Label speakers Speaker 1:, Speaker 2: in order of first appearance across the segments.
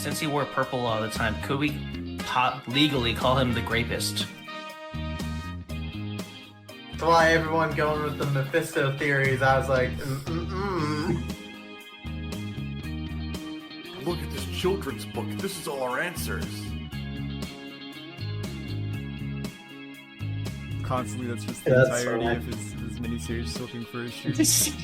Speaker 1: since he wore purple all the time, could we legally call him the Grapist?
Speaker 2: That's why everyone going with the Mephisto theories. I was like,
Speaker 3: Look at this children's book. This is all our answers.
Speaker 4: Constantly, that's just the entirety of his miniseries looking for his shoes.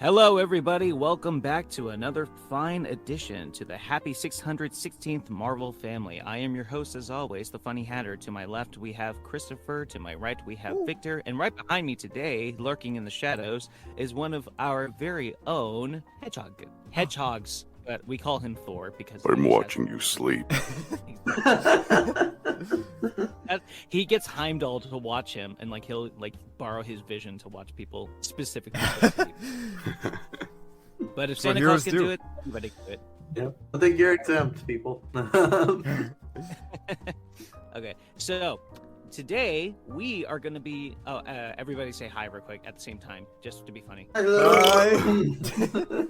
Speaker 5: Hello, everybody. Welcome back to another fine addition to the happy 616th Marvel family. I am your host, as always, the Funny Hatter. To my left, we have Christopher. To my right, we have Victor. And right behind me today, lurking in the shadows, is one of our very own hedgehogs. But we call him Thor because
Speaker 3: I'm watching you sleep.
Speaker 5: He gets Heimdall to watch him, and he'll borrow his vision to watch people specifically. But if Santa Claus can do it, everybody can do it.
Speaker 2: yeah, I think you're exempt, people.
Speaker 5: Okay, so today we are going to be. Everybody say hi real quick at the same time, just to be funny.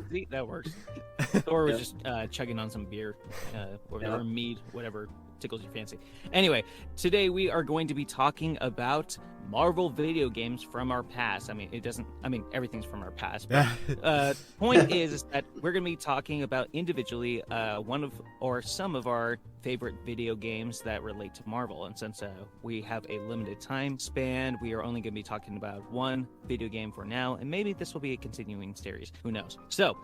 Speaker 5: See, that works. Thor was just chugging on some beer, or mead, whatever tickles your fancy. Anyway, today we are going to be talking about Marvel video games from our past. Everything's from our past. But point is that we're going to be talking about individually some of our favorite video games that relate to Marvel. And since we have a limited time span, we are only going to be talking about one video game for now, and maybe this will be a continuing series. Who knows? So,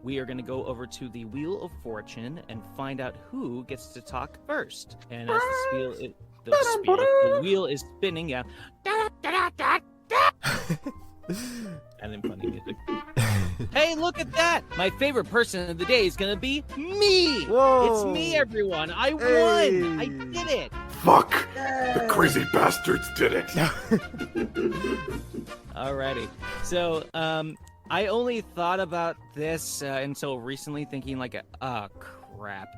Speaker 5: we are going to go over to the Wheel of Fortune and find out who gets to talk first. And as the wheel is spinning, yeah. And then funny music. Hey, look at that! My favorite person of the day is gonna be me!
Speaker 4: Whoa.
Speaker 5: It's me, everyone! I won! I did it!
Speaker 3: Fuck! The crazy bastards did it!
Speaker 5: Alrighty. So, I only thought about this until recently, thinking crap.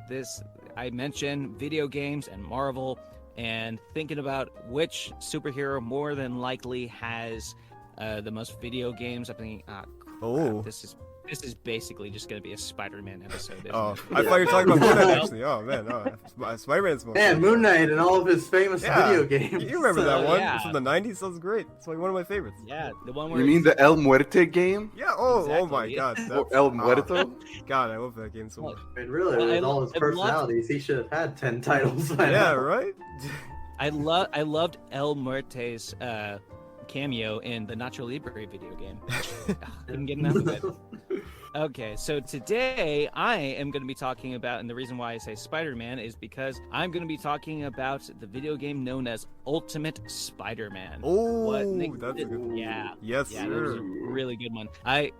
Speaker 5: I mentioned video games and Marvel, and thinking about which superhero more than likely has the most video games. I'm thinking, crap, this is basically just going to be a Spider-Man episode.
Speaker 4: I thought you were talking about Moon Knight, actually. Oh, man, Spider-Man's most.
Speaker 2: Man, Moon Knight and all of his famous video games.
Speaker 4: You remember that one?
Speaker 5: Yeah.
Speaker 4: It's from the 90s? That was great. It's one of my favorites.
Speaker 5: Yeah, the one where
Speaker 3: You mean the El Muerte game?
Speaker 4: Yeah, oh
Speaker 5: Exactly,
Speaker 4: my
Speaker 5: yeah.
Speaker 4: god.
Speaker 3: Or El Muerto?
Speaker 4: God, I love that game so much.
Speaker 2: I mean, really,
Speaker 5: Well,
Speaker 2: with all his personalities, he should have had 10 titles by
Speaker 4: Yeah,
Speaker 2: now.
Speaker 4: right?
Speaker 5: I loved El Muerte's cameo in the Nacho Libre video game. Couldn't get enough of it. Okay, so today I am going to be talking about, and the reason why I say Spider-Man is because I'm going to be talking about the video game known as Ultimate Spider-Man.
Speaker 4: Oh, that's a good one.
Speaker 5: Yeah.
Speaker 4: Yes,
Speaker 5: Yeah, that was a
Speaker 4: sir.
Speaker 5: really good one.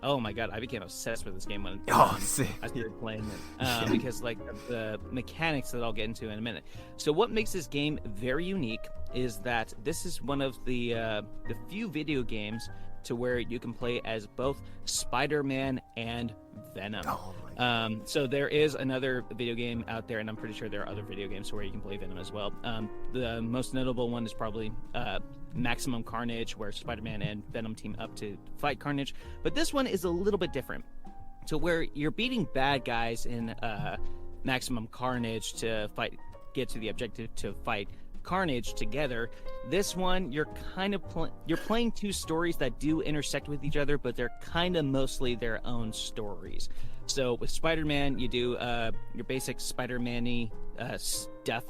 Speaker 5: Oh my god, I became obsessed with this game when
Speaker 4: Sick.
Speaker 5: I started playing it. Because the mechanics that I'll get into in a minute. So what makes this game very unique is that this is one of the few video games to where you can play as both Spider-Man and Venom.
Speaker 4: Oh my
Speaker 5: So there is another video game out there, and I'm pretty sure there are other video games where you can play Venom as well. The most notable one is probably Maximum Carnage, where Spider-Man and Venom team up to fight Carnage. But this one is a little bit different, to where you're beating bad guys in Maximum Carnage to get to the objective to fight Carnage together. This one, you're kind of you're playing two stories that do intersect with each other, but they're kind of mostly their own stories. So with Spider-Man, you do your basic Spider-Man-y stuff,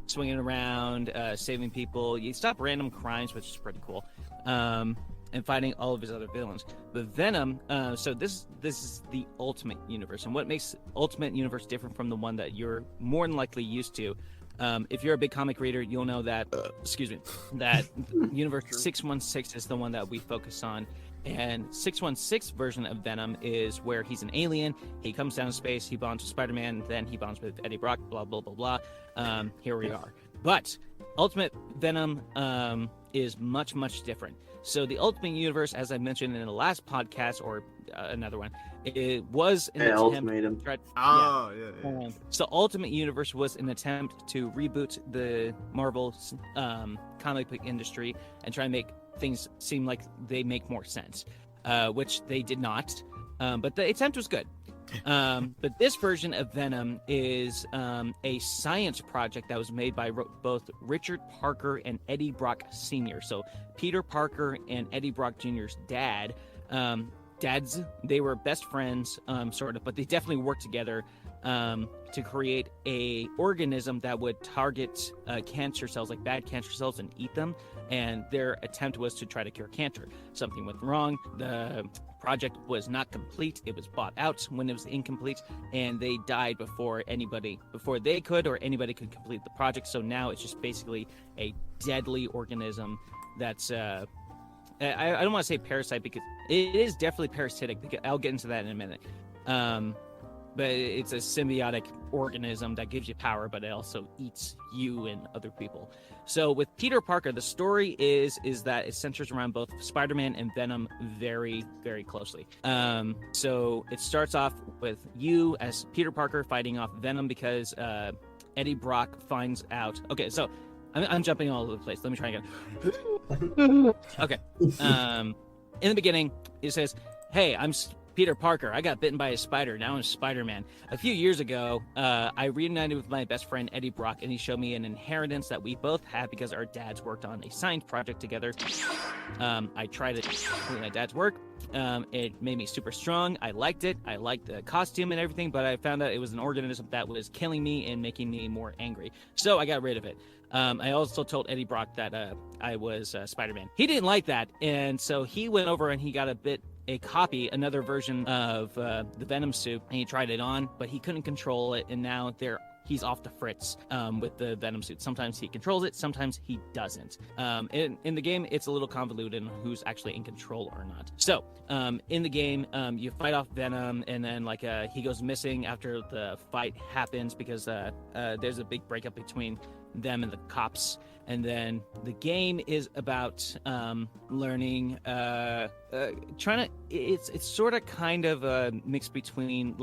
Speaker 5: swinging around, saving people. You stop random crimes, which is pretty cool, and fighting all of his other villains. But Venom, so this is the Ultimate Universe, and what makes Ultimate Universe different from the one that you're more than likely used to. If you're a big comic reader, you'll know that, that Universe 616 is the one that we focus on. And 616 version of Venom is where he's an alien. He comes down to space, he bonds with Spider-Man, then he bonds with Eddie Brock, blah, blah, blah, blah. Here we are. But Ultimate Venom is much, much different. So the Ultimate Universe, as I mentioned in the last podcast or another one, it was an attempt.
Speaker 2: Ultimatum.
Speaker 5: So Ultimate Universe was an attempt to reboot the Marvel comic book industry and try and make things seem like they make more sense, which they did not. But the attempt was good. But this version of Venom is a science project that was made by both Richard Parker and Eddie Brock Sr. So Peter Parker and Eddie Brock Jr.'s dad. They were best friends, sort of, but they definitely worked together to create a organism that would target cancer cells, like bad cancer cells, and eat them. And their attempt was to try to cure cancer. Something went wrong. The project was not complete. It was bought out when it was incomplete, and they died before they could or anybody could complete the project. So now it's just basically a deadly organism that's I don't want to say parasite, because it is definitely parasitic, because I'll get into that in a minute. But it's a symbiotic organism that gives you power, but it also eats you and other people. So with Peter Parker, the story is that it centers around both Spider-Man and Venom very, very closely. So it starts off with you as Peter Parker fighting off Venom because Eddie Brock finds out. Okay, so I'm jumping all over the place. Let me try again. Okay. In the beginning, it says, "Hey, I'm Peter Parker. I got bitten by a spider. Now I'm Spider-Man." A few years ago, I reunited with my best friend Eddie Brock, and he showed me an inheritance that we both had because our dads worked on a science project together. I tried it with my dad's work. It made me super strong. I liked it. I liked the costume and everything, but I found out it was an organism that was killing me and making me more angry. So I got rid of it. I also told Eddie Brock that I was Spider-Man. He didn't like that, and so he went over and he got another version of the Venom suit, and he tried it on, but he couldn't control it, and now he's off the fritz with the Venom suit. Sometimes he controls it, sometimes he doesn't. In the game, it's a little convoluted on who's actually in control or not. So in the game, you fight off Venom, and then he goes missing after the fight happens because there's a big breakup between them and the cops. And then the game is about learning, it's sort of kind of a mix between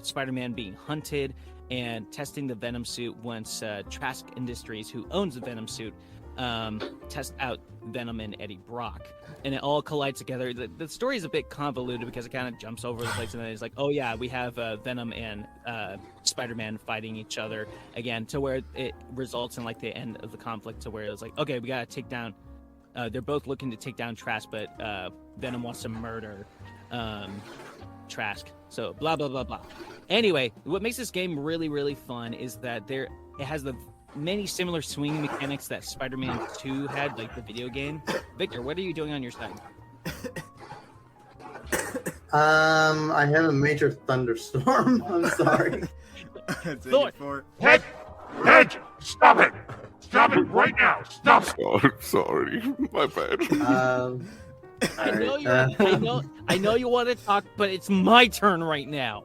Speaker 5: Spider-Man being hunted and testing the Venom suit once Trask Industries, who owns the Venom suit, test out Venom and Eddie Brock. And it all collides together. The story is a bit convoluted because it kind of jumps over the place, and then it's like, oh yeah, we have Venom and Spider-Man fighting each other again, to where it results in the end of the conflict, to where it's like, okay, we gotta take down. They're both looking to take down Trask, but Venom wants to murder Trask. So blah blah blah blah. Anyway, what makes this game really, really fun is that it has the many similar swinging mechanics that Spider-Man 2 had, like the video game. Victor, what are you doing on your side?
Speaker 2: I have a major thunderstorm. I'm sorry.
Speaker 6: Hedge! Stop it! Stop it right now! Stop it!
Speaker 3: Oh, I'm sorry. My bad.
Speaker 5: I know you want to talk, but it's my turn right now.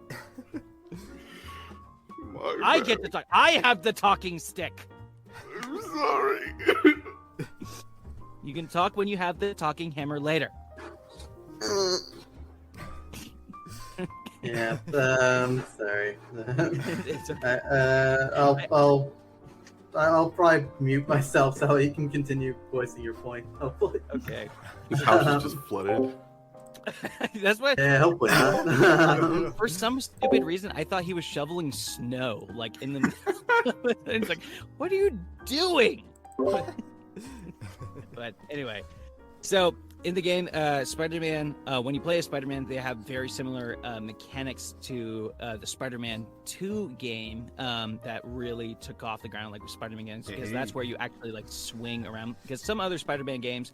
Speaker 5: I get to talk. I have the talking stick.
Speaker 3: I'm sorry.
Speaker 5: You can talk when you have the talking hammer later.
Speaker 2: Yeah, sorry.
Speaker 5: It's okay.
Speaker 2: I'll probably mute myself so you can continue voicing your point, hopefully.
Speaker 5: Okay.
Speaker 3: His house is just flooded.
Speaker 5: That's what.
Speaker 2: Yeah, hopefully not.
Speaker 5: For some stupid reason, I thought he was shoveling snow, in the. It's like, what are you doing? But anyway, so in the game, Spider-Man, when you play as Spider-Man, they have very similar mechanics to the Spider-Man 2 game that really took off the ground, with Spider-Man games, because that's where you actually swing around. Because some other Spider-Man games,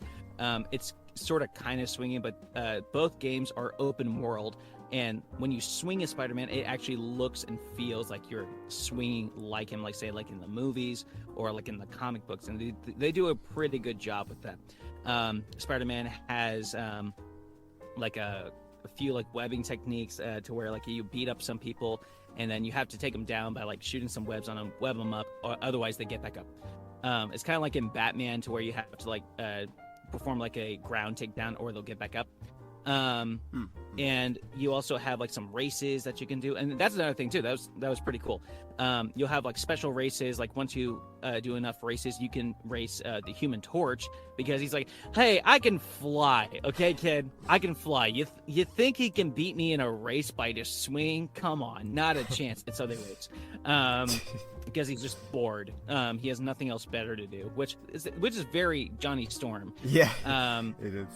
Speaker 5: it's sort of kind of swinging, but both games are open world, and when you swing as Spider-Man, it actually looks and feels like you're swinging like him, say in the movies or in the comic books, and they do a pretty good job with that. Spider-Man has a few webbing techniques to where you beat up some people, and then you have to take them down by shooting some webs on them, web them up, or otherwise they get back up. It's kind of like in Batman, to where you have to like perform like a ground takedown, or they'll get back up. And you also have like some races that you can do, and that's another thing too. That was pretty cool. You'll have like special races. Like once you do enough races, you can race the Human Torch, because he's like, hey, I can fly, okay, kid, I can fly. You think he can beat me in a race by just swinging? Come on, not a chance. And so they race, because he's just bored. He has nothing else better to do, which is very Johnny Storm.
Speaker 4: Yeah,
Speaker 5: it
Speaker 4: is.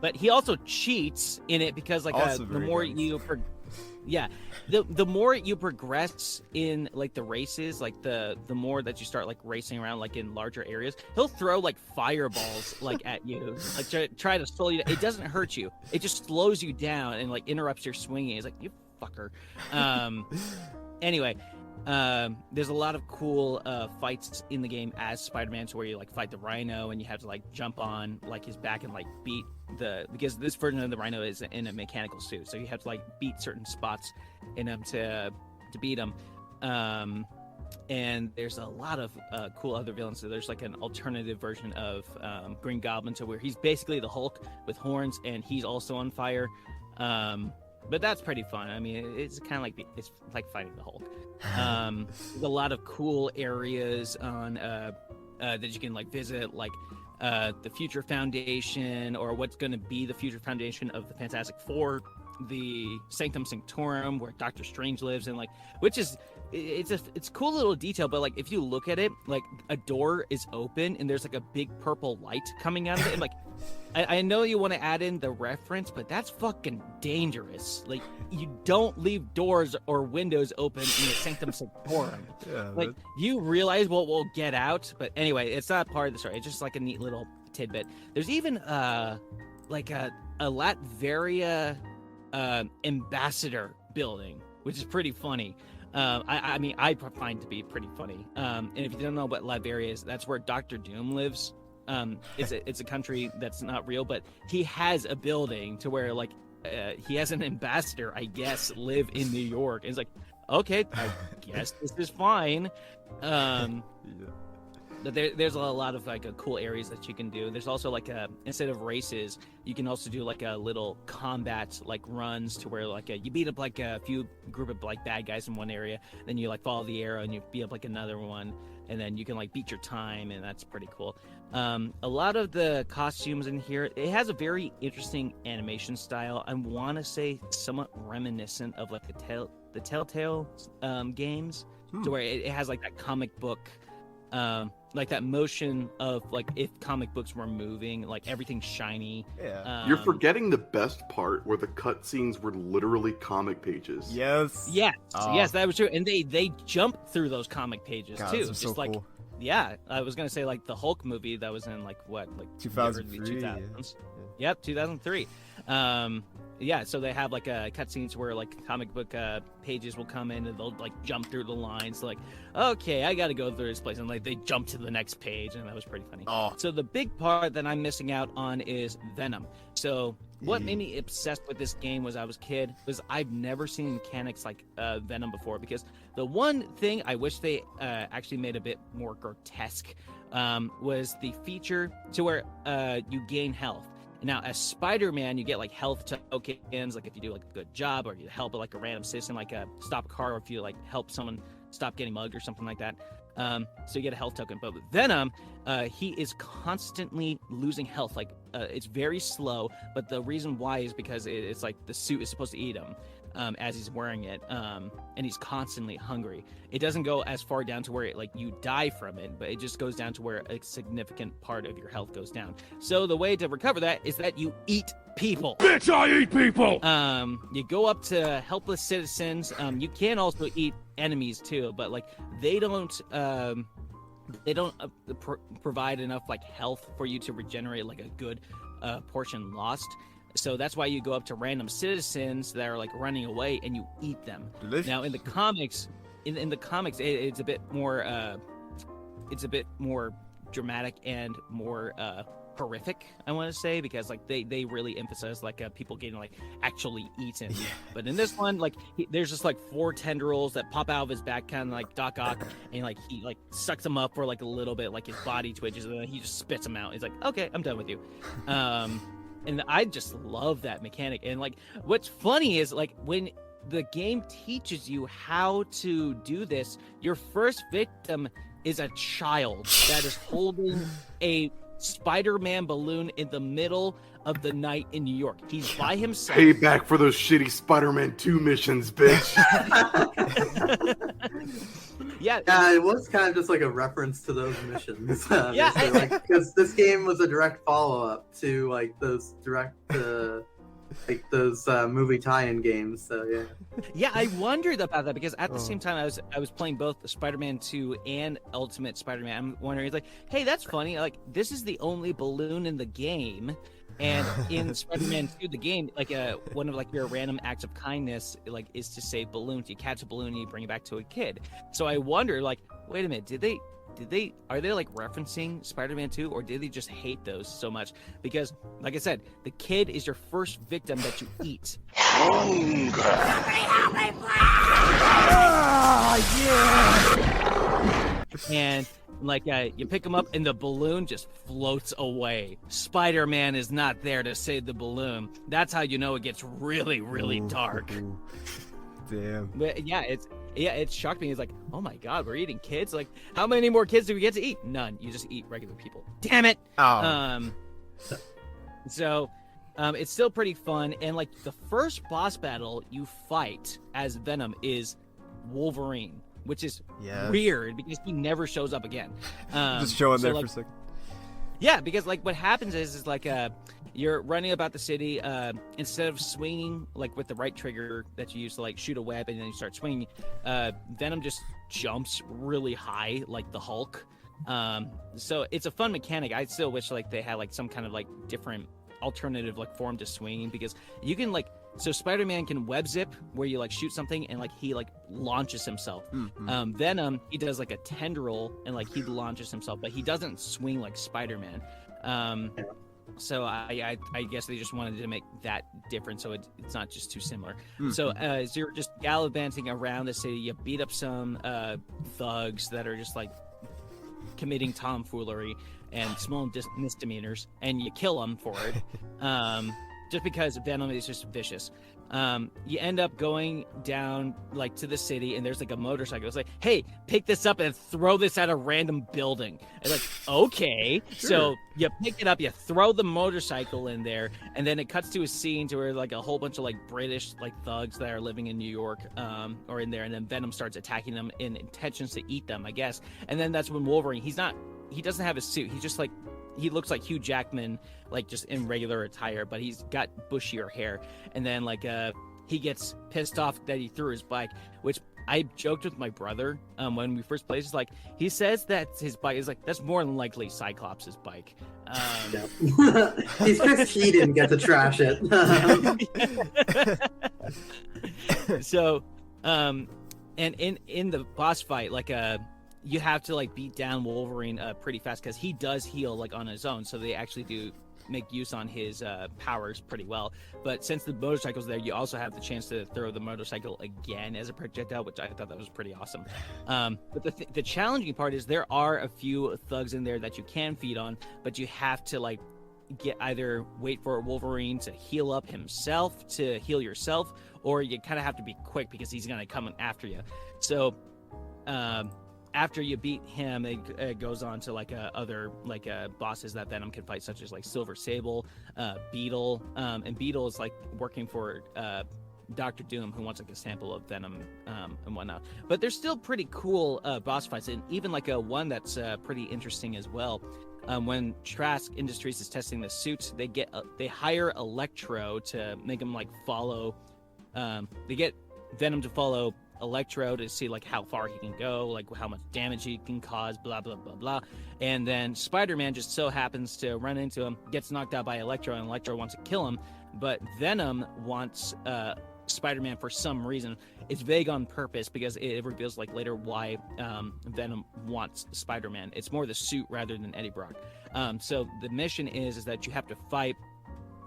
Speaker 5: But he also cheats in it, because like the more the more you progress in like the races, like the more that you start like racing around like in larger areas, he'll throw like fireballs like at you, like try to slow you down. It doesn't hurt you, it just slows you down and like interrupts your swinging. It's like, you fucker. Anyway, there's a lot of cool fights in the game as Spider-Man, to where you like fight the Rhino, and you have to like jump on like his back and like beat because this version of the Rhino is in a mechanical suit, so you have to like beat certain spots in him to beat him. And there's a lot of cool other villains. So there's like an alternative version of Green Goblin, to where he's basically the Hulk with horns, and he's also on fire. But that's pretty fun. I mean, it's kind of like it's like fighting the Hulk. There's a lot of cool areas on that you can like visit, like the Future Foundation, or what's going to be the Future Foundation of the Fantastic Four, the Sanctum Sanctorum, where Doctor Strange lives, and like, which is it's a cool little detail. But like, if you look at it, like a door is open and there's like a big purple light coming out of it, and like, I know you want to add in the reference, but that's fucking dangerous. Like, you don't leave doors or windows open in the Sanctum Sanctorum. Yeah, like, you realize what will get out. But anyway, it's not part of the story. It's just like a neat little tidbit. There's even like a Latveria ambassador building, which is pretty funny. I mean, I find it to be pretty funny. And if you don't know what Latveria is, that's where Doctor Doom lives. It's a country that's not real, but he has a building to where like he has an ambassador, I guess, live in New York. And it's like, okay, I guess this is fine. But there's a lot of like cool areas that you can do. There's also like instead of races, you can also do like a little combat like runs, to where like you beat up like a few group of like bad guys in one area, then you like follow the arrow and you beat up like another one, and then you can like beat your time, and that's pretty cool. A lot of the costumes in here, it has a very interesting animation style. I want to say somewhat reminiscent of like the Telltale games, to where it has like that comic book. Like that motion of like if comic books were moving, like everything's shiny.
Speaker 4: Yeah.
Speaker 3: You're forgetting the best part, where the cutscenes were literally comic pages.
Speaker 4: Yes.
Speaker 5: Yes. Yes, that was true. And they jump through those comic pages too.
Speaker 4: Just
Speaker 5: so like,
Speaker 4: cool.
Speaker 5: Yeah, I was gonna say like the Hulk movie that was in like what, like
Speaker 4: 2003.
Speaker 5: 2000s. Yeah. Yep, 2003. Yeah, so they have like cutscenes where like comic book pages will come in and they'll like jump through the lines, like, okay, I gotta go through this place, and like they jump to the next page, and that was pretty funny. So the big part that I'm missing out on is Venom. So what made me obsessed with this game was I was a kid, was I've never seen mechanics like Venom before, because the one thing I wish they actually made a bit more grotesque was the feature to where you gain health. Now, as Spider-Man, you get like health tokens, like if you do like a good job, or you help like a random citizen, like stop a car, or if you like help someone stop getting mugged or something like that. So you get a health token. But with Venom, he is constantly losing health. Like it's very slow, but the reason why is because it's like the suit is supposed to eat him as he's wearing it, and he's constantly hungry. It doesn't go as far down to where like you die from it, but it just goes down to where a significant part of your health goes down. So the way to recover that is that you eat people.
Speaker 6: Bitch, I eat people!
Speaker 5: You go up to helpless citizens. You can also eat enemies too, but like they don't provide enough like health for you to regenerate like a good portion lost. So that's why you go up to random citizens that are like running away and you eat them.
Speaker 4: Delicious.
Speaker 5: Now in the comics, it's a bit more dramatic and more horrific, I want to say, because like they really emphasize like people getting like actually eaten. But in this one, like there's just like 4 tendrils that pop out of his back, kind of like Doc Ock, and like he like sucks them up for like a little bit, like his body twitches, and then he just spits them out. He's like, okay, I'm done with you. And I just love that mechanic. And like what's funny is like when the game teaches you how to do this, your first victim is a child that is holding a Spider-Man balloon in the middle of the night in New York. He's by himself.
Speaker 3: Payback for those shitty Spider-Man 2 missions, bitch.
Speaker 5: Yeah,
Speaker 2: it was kind of just like a reference to those missions.
Speaker 5: Yeah,
Speaker 2: because this game was a direct follow-up to like those movie tie-in games. So yeah.
Speaker 5: Yeah, I wondered about that because at the same time I was playing both Spider-Man 2 and Ultimate Spider-Man. I'm wondering, it's like, hey, that's funny. Like, this is the only balloon in the game, and in Spider-Man 2, the game, like one of like your random acts of kindness, like, is to save balloons. You catch a balloon and you bring it back to a kid. So I wonder, like, wait a minute, are they like referencing Spider-Man 2, or did they just hate those so much? Because like I said, the kid is your first victim that you eat. And like you pick him up and the balloon just floats away. Spider-Man is not there to save the balloon. That's how you know it gets really, really dark.
Speaker 4: Damn.
Speaker 5: But it shocked me. It's like, oh my god, we're eating kids? Like, how many more kids do we get to eat? None. You just eat regular people. Damn it. So it's still pretty fun, and like the first boss battle you fight as Venom is Wolverine, which is weird because he never shows up again.
Speaker 4: Just showing there
Speaker 5: like,
Speaker 4: for a second.
Speaker 5: Yeah, because like what happens is like you're running about the city. Instead of swinging like with the right trigger that you use to like shoot a web and then you start swinging, Venom just jumps really high like the Hulk. So it's a fun mechanic. I still wish like they had like some kind of like different alternative like form to swinging, because you can like, so Spider-Man can web zip where you like shoot something and like he like launches himself. Venom, he does like a tendril and like he launches himself, but he doesn't swing like Spider-Man. So I guess they just wanted to make that different, so it's not just too similar. So as you're just gallivanting around the city, you beat up some thugs that are just like committing tomfoolery and small misdemeanors, and you kill them for it. Just because Venom is just vicious. You end up going down like to the city, and there's like a motorcycle. It's like, hey, pick this up and throw this at a random building. And like, okay. Sure. So you pick it up, you throw the motorcycle in there, and then it cuts to a scene to where like a whole bunch of like British like thugs that are living in New York are in there, and then Venom starts attacking them in intentions to eat them, I guess. And then that's when Wolverine, he doesn't have a suit. He's just like, he looks like Hugh Jackman, like just in regular attire, but he's got bushier hair. And then like he gets pissed off that he threw his bike, which I joked with my brother when we first played. It's like, he says that his bike is like, that's more than likely Cyclops' bike.
Speaker 2: He's pissed he didn't get to trash it.
Speaker 5: So and in the boss fight, like you have to like beat down Wolverine pretty fast, because he does heal like on his own, so they actually do make use on his powers pretty well. But since the motorcycle's there, you also have the chance to throw the motorcycle again as a projectile, which I thought that was pretty awesome. But the challenging part is there are a few thugs in there that you can feed on, but you have to like either wait for Wolverine to heal up himself to heal yourself, or you kind of have to be quick because he's gonna come after you. So after you beat him, it goes on to like other like bosses that Venom can fight, such as like Silver Sable, Beetle, and Beetle is like working for Dr. Doom, who wants like a sample of Venom and whatnot. But there's still pretty cool boss fights, and even like one that's pretty interesting as well. When Trask Industries is testing the suits, they hire Electro to make him like follow. They get Venom to follow Electro to see like how far he can go, like how much damage he can cause, blah blah blah blah. And then Spider-Man just so happens to run into him, gets knocked out by Electro, and Electro wants to kill him, but Venom wants Spider-Man for some reason. It's vague on purpose because it reveals like later why Venom wants Spider-Man. It's more the suit rather than Eddie Brock. So the mission is that you have to fight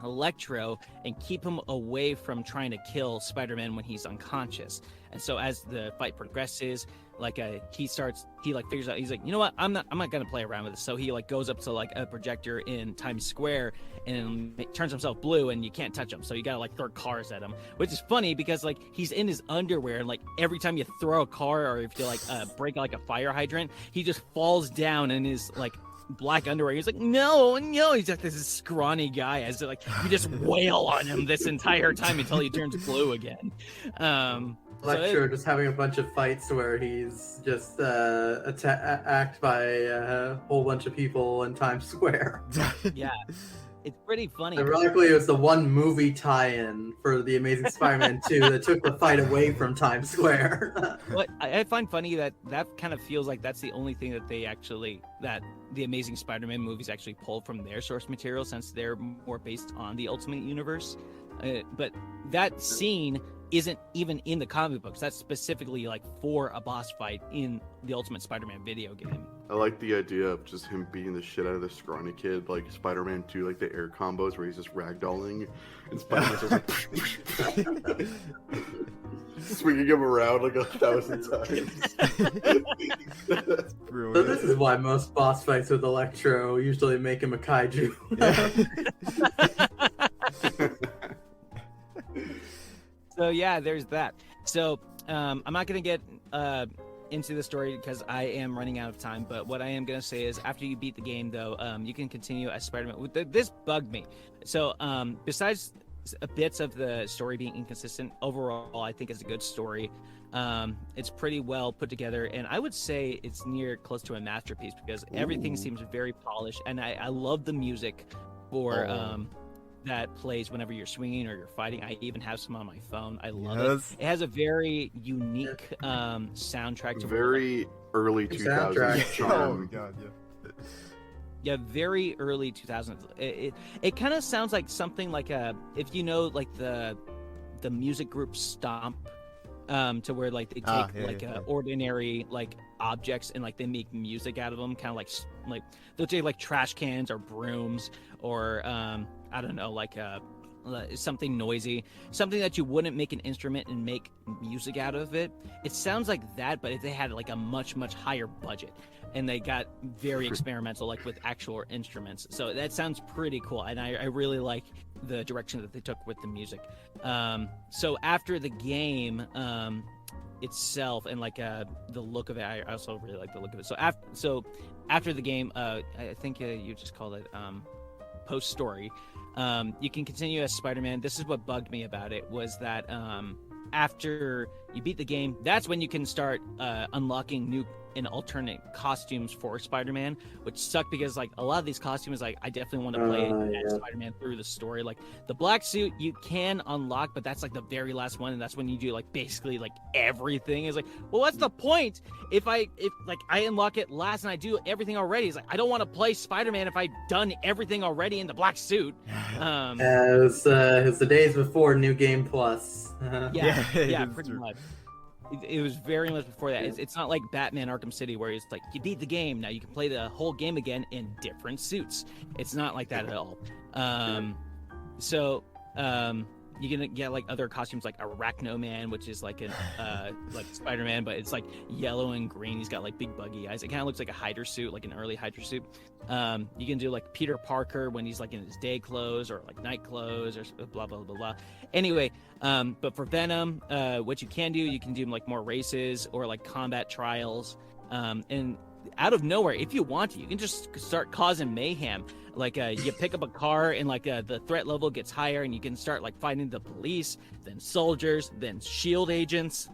Speaker 5: Electro and keep him away from trying to kill Spider-Man when he's unconscious. And so as the fight progresses, like he figures out, he's like, you know what, I'm not gonna play around with this. So he like goes up to like a projector in Times Square and turns himself blue, and you can't touch him. So you gotta like throw cars at him, which is funny because like he's in his underwear, and like every time you throw a car or if you like break like a fire hydrant, he just falls down in his like black underwear. He's like, no, he's like this scrawny guy as like you just wail on him this entire time until he turns blue again.
Speaker 2: Electro just having a bunch of fights where he's just attacked by a whole bunch of people in Times Square.
Speaker 5: Yeah, it's pretty funny.
Speaker 2: Ironically, it was the one movie tie-in for the Amazing Spider-Man 2 that took the fight away from Times Square.
Speaker 5: What I find funny that kind of feels like that's the only thing that that the Amazing Spider-Man movies actually pulled from their source material, since they're more based on the Ultimate Universe. But that scene isn't even in the comic books. That's specifically like for a boss fight in the Ultimate Spider-Man video game.
Speaker 3: I like the idea of just him beating the shit out of this scrawny kid, like Spider-Man 2, like the air combos where he's just ragdolling, and Spider-Man's just like swinging him around like 1,000 times.
Speaker 4: That's
Speaker 2: So
Speaker 4: brilliant.
Speaker 2: this is why most boss fights with Electro usually make him a kaiju.
Speaker 5: So yeah, there's that. So I'm not gonna get into the story because I am running out of time. But what I am gonna say is, after you beat the game, though, you can continue as Spider-Man. This bugged me. So besides bits of the story being inconsistent, overall, I think it's a good story. It's pretty well put together, and I would say it's close to a masterpiece because everything seems very polished, and I love the music for that plays whenever you're swinging or you're fighting. I even have some on my phone. I love it. It has a very unique soundtrack to
Speaker 3: Very early 2000s
Speaker 2: Soundtrack.
Speaker 4: Oh my
Speaker 3: charm.
Speaker 4: god, yeah.
Speaker 5: Yeah, very early 2000s. It kind of sounds like something like if you know like the music group Stomp, to where like they take ordinary like objects and like they make music out of them, kind of like they'll take like trash cans or brooms or I don't know, like something noisy, something that you wouldn't make an instrument and make music out of it. It sounds like that, but if they had like a much higher budget and they got very experimental, like with actual instruments. So that sounds pretty cool, and I really like the direction that they took with the music. So after the game itself and like the look of it, I also really like the look of it. So after the game, I think you just called it post story. You can continue as Spider-Man. This is what bugged me about it, was that after you beat the game, that's when you can start unlocking new and alternate costumes for Spider-Man, which sucked because like a lot of these costumes, like I definitely want to play as Spider-Man through the story. Like the black suit you can unlock, but that's like the very last one, and that's when you do like basically like everything. Is like, well, what's the point if I unlock it last and I do everything already? It's like, I don't want to play Spider-Man if I've done everything already in the black suit.
Speaker 2: It was the days before New Game Plus.
Speaker 5: Yeah,
Speaker 4: it's
Speaker 5: pretty
Speaker 4: true.
Speaker 5: much. It was very much before that. It's not like Batman Arkham City where it's like you beat the game, now you can play the whole game again in different suits. It's not like that at all. You're gonna get like other costumes like Arachno Man, which is like an like Spider-Man, but it's like yellow and green. He's got like big buggy eyes. It kind of looks like a Hydra suit, like an early Hydra suit. You can do like Peter Parker when he's like in his day clothes or like night clothes or blah blah blah blah. Anyway, but for Venom, what you can do like more races or like combat trials, and out of nowhere, if you want to, you can just start causing mayhem. Like you pick up a car and like the threat level gets higher, and you can start like fighting the police, then soldiers, then shield agents,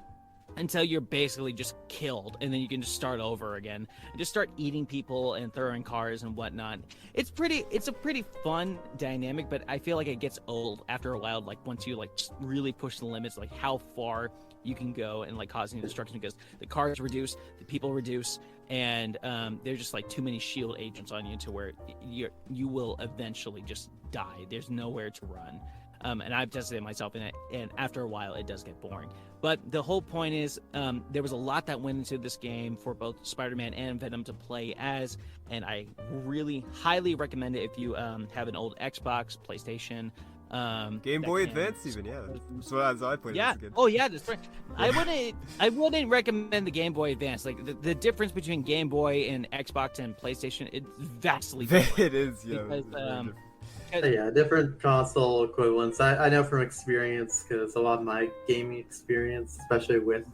Speaker 5: until you're basically just killed, and then you can just start over again and just start eating people and throwing cars and whatnot. It's a pretty fun dynamic, but I feel like it gets old after a while, like once you like just really push the limits, like how far you can go and like causing destruction, because the cars reduce, the people reduce, and there's just like too many shield agents on you to where you will eventually just die. There's nowhere to run. And I've tested it myself, and after a while, it does get boring. But the whole point is, there was a lot that went into this game for both Spider-Man and Venom to play as, and I really highly recommend it if you have an old Xbox, PlayStation,
Speaker 4: Game Boy Advance even, yeah. So that's how I played it as a kid.
Speaker 5: Oh yeah, that's right. I wouldn't recommend the Game Boy Advance. Like the difference between Game Boy and Xbox and PlayStation, it's vastly different.
Speaker 4: It is, yeah.
Speaker 5: Because,
Speaker 2: Yeah, different console equivalents. I know from experience, because a lot of my gaming experience, especially with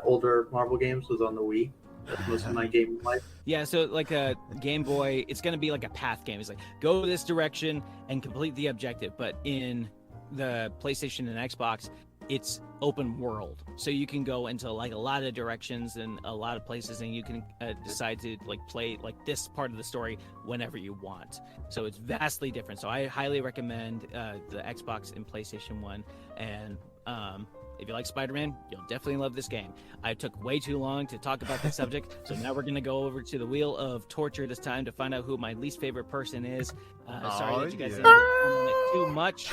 Speaker 2: older Marvel games, was on the Wii. That's most of my gaming life.
Speaker 5: Yeah, so like a Game Boy, it's gonna be like a path game. It's like go this direction and complete the objective. But in the PlayStation and Xbox, it's open world, so you can go into like a lot of directions and a lot of places, and you can decide to like play like this part of the story whenever you want. So it's vastly different. So I highly recommend the Xbox and PlayStation One. And if you like Spider-Man, you'll definitely love this game. I took way too long to talk about this subject, so now we're going to go over to the Wheel of Torture this time to find out who my least favorite person is. Sorry that you guys didn't get on it too much.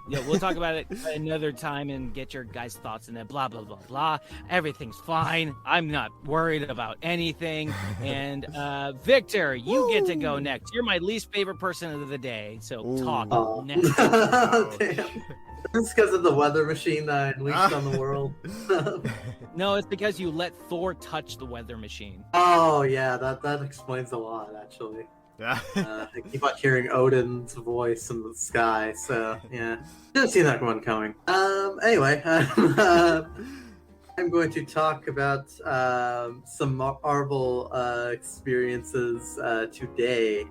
Speaker 5: Yeah, we'll talk about it another time and get your guys' thoughts in it. Blah, blah, blah, blah. Everything's fine. I'm not worried about anything. And Victor, you get to go next. You're my least favorite person of the day, so talk next.
Speaker 2: Damn. It's because of the weather machine that I unleashed on the world.
Speaker 5: No, it's because you let Thor touch the weather machine.
Speaker 2: Oh yeah, that explains a lot actually.
Speaker 4: Yeah.
Speaker 2: I keep on hearing Odin's voice in the sky, so yeah, should have seen that one coming. Anyway, I'm going to talk about some Marvel experiences today.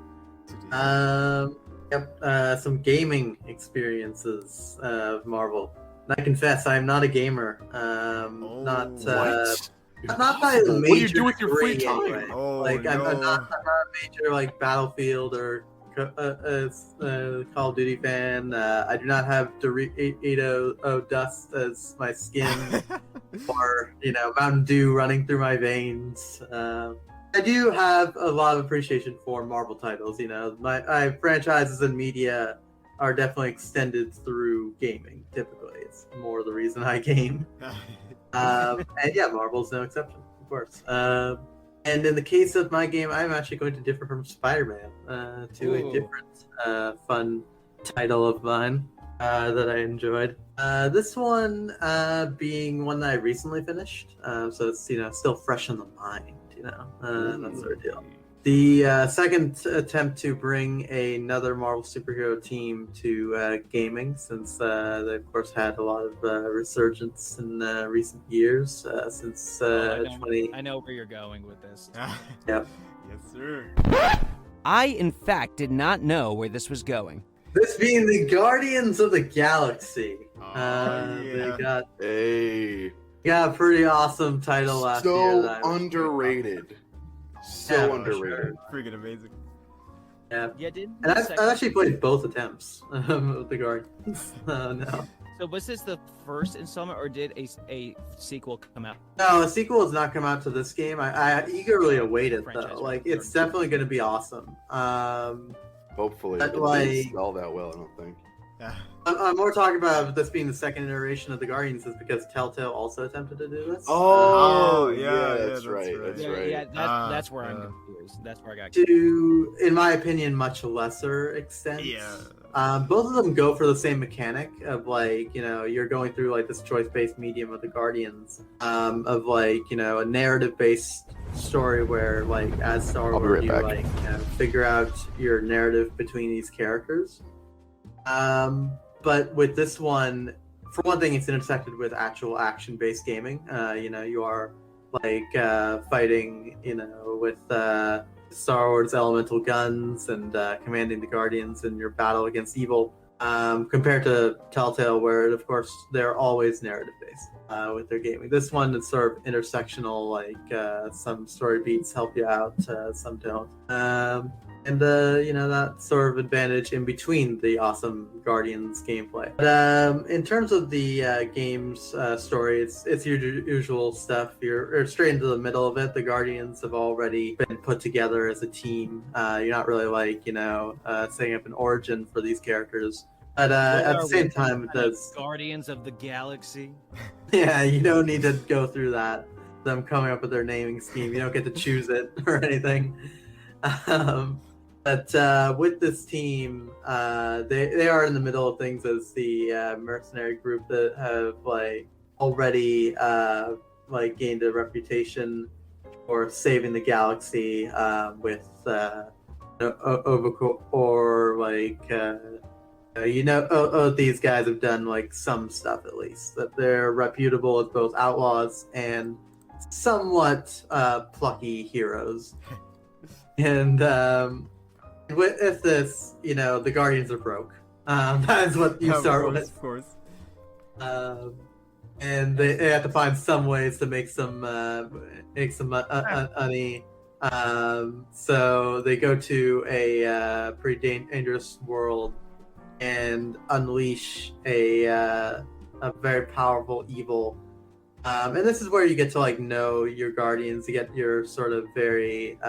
Speaker 2: Some gaming experiences of Marvel. And I confess, I'm not a gamer. Not by a major.
Speaker 3: What do you do with your free time?
Speaker 2: Anyway.
Speaker 4: Oh,
Speaker 2: I'm
Speaker 4: no.
Speaker 2: not a major like Battlefield or Call of Duty fan. I do not have Dorito dust as my skin, or Mountain Dew running through my veins. I do have a lot of appreciation for Marvel titles. My franchises and media are definitely extended through gaming. Typically, it's more the reason I game. And yeah, Marvel's no exception, of course. And in the case of my game, I'm actually going to differ from Spider-Man to a different fun title of mine that I enjoyed. This one being one that I recently finished, so it's still fresh in the mind. That sort of deal. The second attempt to bring another Marvel superhero team to gaming, since they of course had a lot of resurgence in recent years, since
Speaker 5: I know where you're going with this.
Speaker 2: Yep.
Speaker 4: Yes, sir.
Speaker 7: I, in fact, did not know where this was going.
Speaker 2: This being the Guardians of the Galaxy.
Speaker 4: Yeah.
Speaker 2: They got a pretty awesome title last year.
Speaker 3: So underrated. So underrated.
Speaker 2: Sure.
Speaker 4: Freaking amazing.
Speaker 2: Yeah.
Speaker 5: Yeah, did.
Speaker 2: And I've actually played both attempts of the Guardians. No.
Speaker 5: So was this the first installment, or did a sequel come out?
Speaker 2: No, a sequel has not come out to this game. I eagerly await it
Speaker 5: Franchise,
Speaker 2: though. Like,
Speaker 5: right?
Speaker 2: it's definitely going to be awesome.
Speaker 3: Hopefully,
Speaker 2: But,
Speaker 3: it didn't sell that well. I don't think.
Speaker 2: I'm more talking about this being the second iteration of the Guardians is because Telltale also attempted to do this.
Speaker 4: Oh, yeah,
Speaker 3: that's right. That's right.
Speaker 5: Yeah, that's where I'm confused. That's where I got
Speaker 2: To, in my opinion, much lesser extent.
Speaker 4: Yeah.
Speaker 2: Both of them go for the same mechanic of you're going through like this choice-based medium of the Guardians, of a narrative-based story where as Star Wars you figure out your narrative between these characters. But with this one, for one thing, it's intersected with actual action-based gaming. You are fighting, with Star Wars elemental guns and commanding the Guardians in your battle against evil. Compared to Telltale, where of course they're always narrative-based with their gaming. This one is sort of intersectional. Some story beats help you out, some don't. And that sort of advantage in between the awesome Guardians gameplay. But in terms of the game's story, it's your usual stuff. You're straight into the middle of it. The Guardians have already been put together as a team. You're not really setting up an origin for these characters. But at the same time, it does.
Speaker 7: Guardians of the Galaxy.
Speaker 2: Yeah, you don't need to go through that. Them coming up with their naming scheme. You don't get to choose it or anything. But with this team, they are in the middle of things as the mercenary group that have already gained a reputation for saving the galaxy with these guys have done some stuff at least. That they're reputable as both outlaws and somewhat plucky heroes. And with this, the Guardians are broke. That is what you start with.
Speaker 4: Of course.
Speaker 2: And they have to find some ways to make some money. So they go to a pretty dangerous world and unleash a very powerful evil. And this is where you get to know your Guardians. You get your sort of very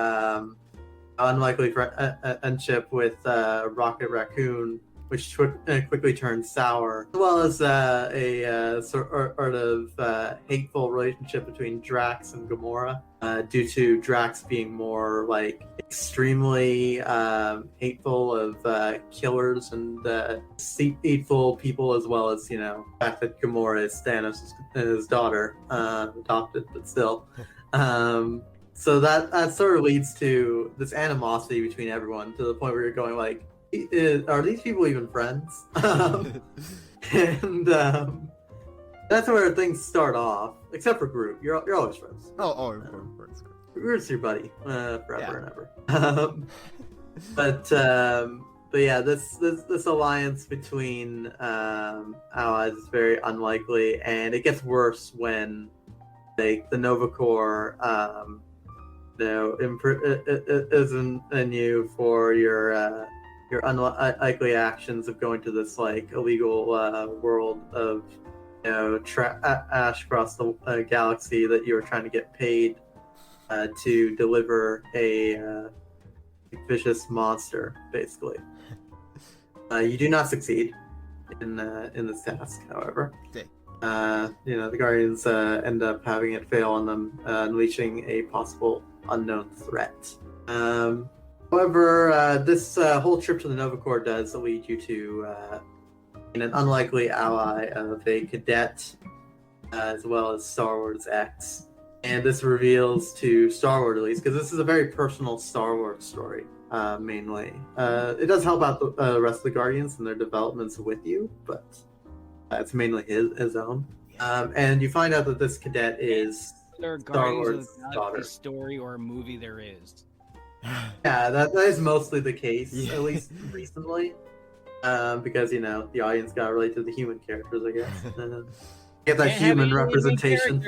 Speaker 2: unlikely friendship with Rocket Raccoon, which quickly turns sour, as well as a sort of hateful relationship between Drax and Gamora, due to Drax being more extremely hateful of killers and deceitful people, as well as the fact that Gamora is Thanos' daughter, adopted, but still. So that sort of leads to this animosity between everyone, to the point where you're going are these people even friends? And that's where things start off, except for Groot. You're always friends.
Speaker 4: Oh, of course.
Speaker 2: Groot's your buddy forever and ever. But yeah, this alliance between allies is very unlikely, and it gets worse when the Nova Corps isn't in you for your unlikely actions of going to this illegal world of trash across the galaxy that you were trying to get paid to deliver a vicious monster, basically. You do not succeed in this task, however.
Speaker 4: Okay.
Speaker 2: The Guardians end up having it fail on them, unleashing a possible unknown threat. However, this whole trip to the Nova Corps does lead you to an unlikely ally of a cadet, as well as Star Wars X. And this reveals to Star Wars, at least, because this is a very personal Star Wars story, mainly. It does help out the rest of the Guardians and their developments with you, but it's mainly his own. And you find out that this cadet is Star Wars' daughter.
Speaker 7: Story or movie there is.
Speaker 2: Yeah, that is mostly the case,
Speaker 4: Yeah.
Speaker 2: at least recently. Because, the audience got related to the human characters, I guess. Get that human representation.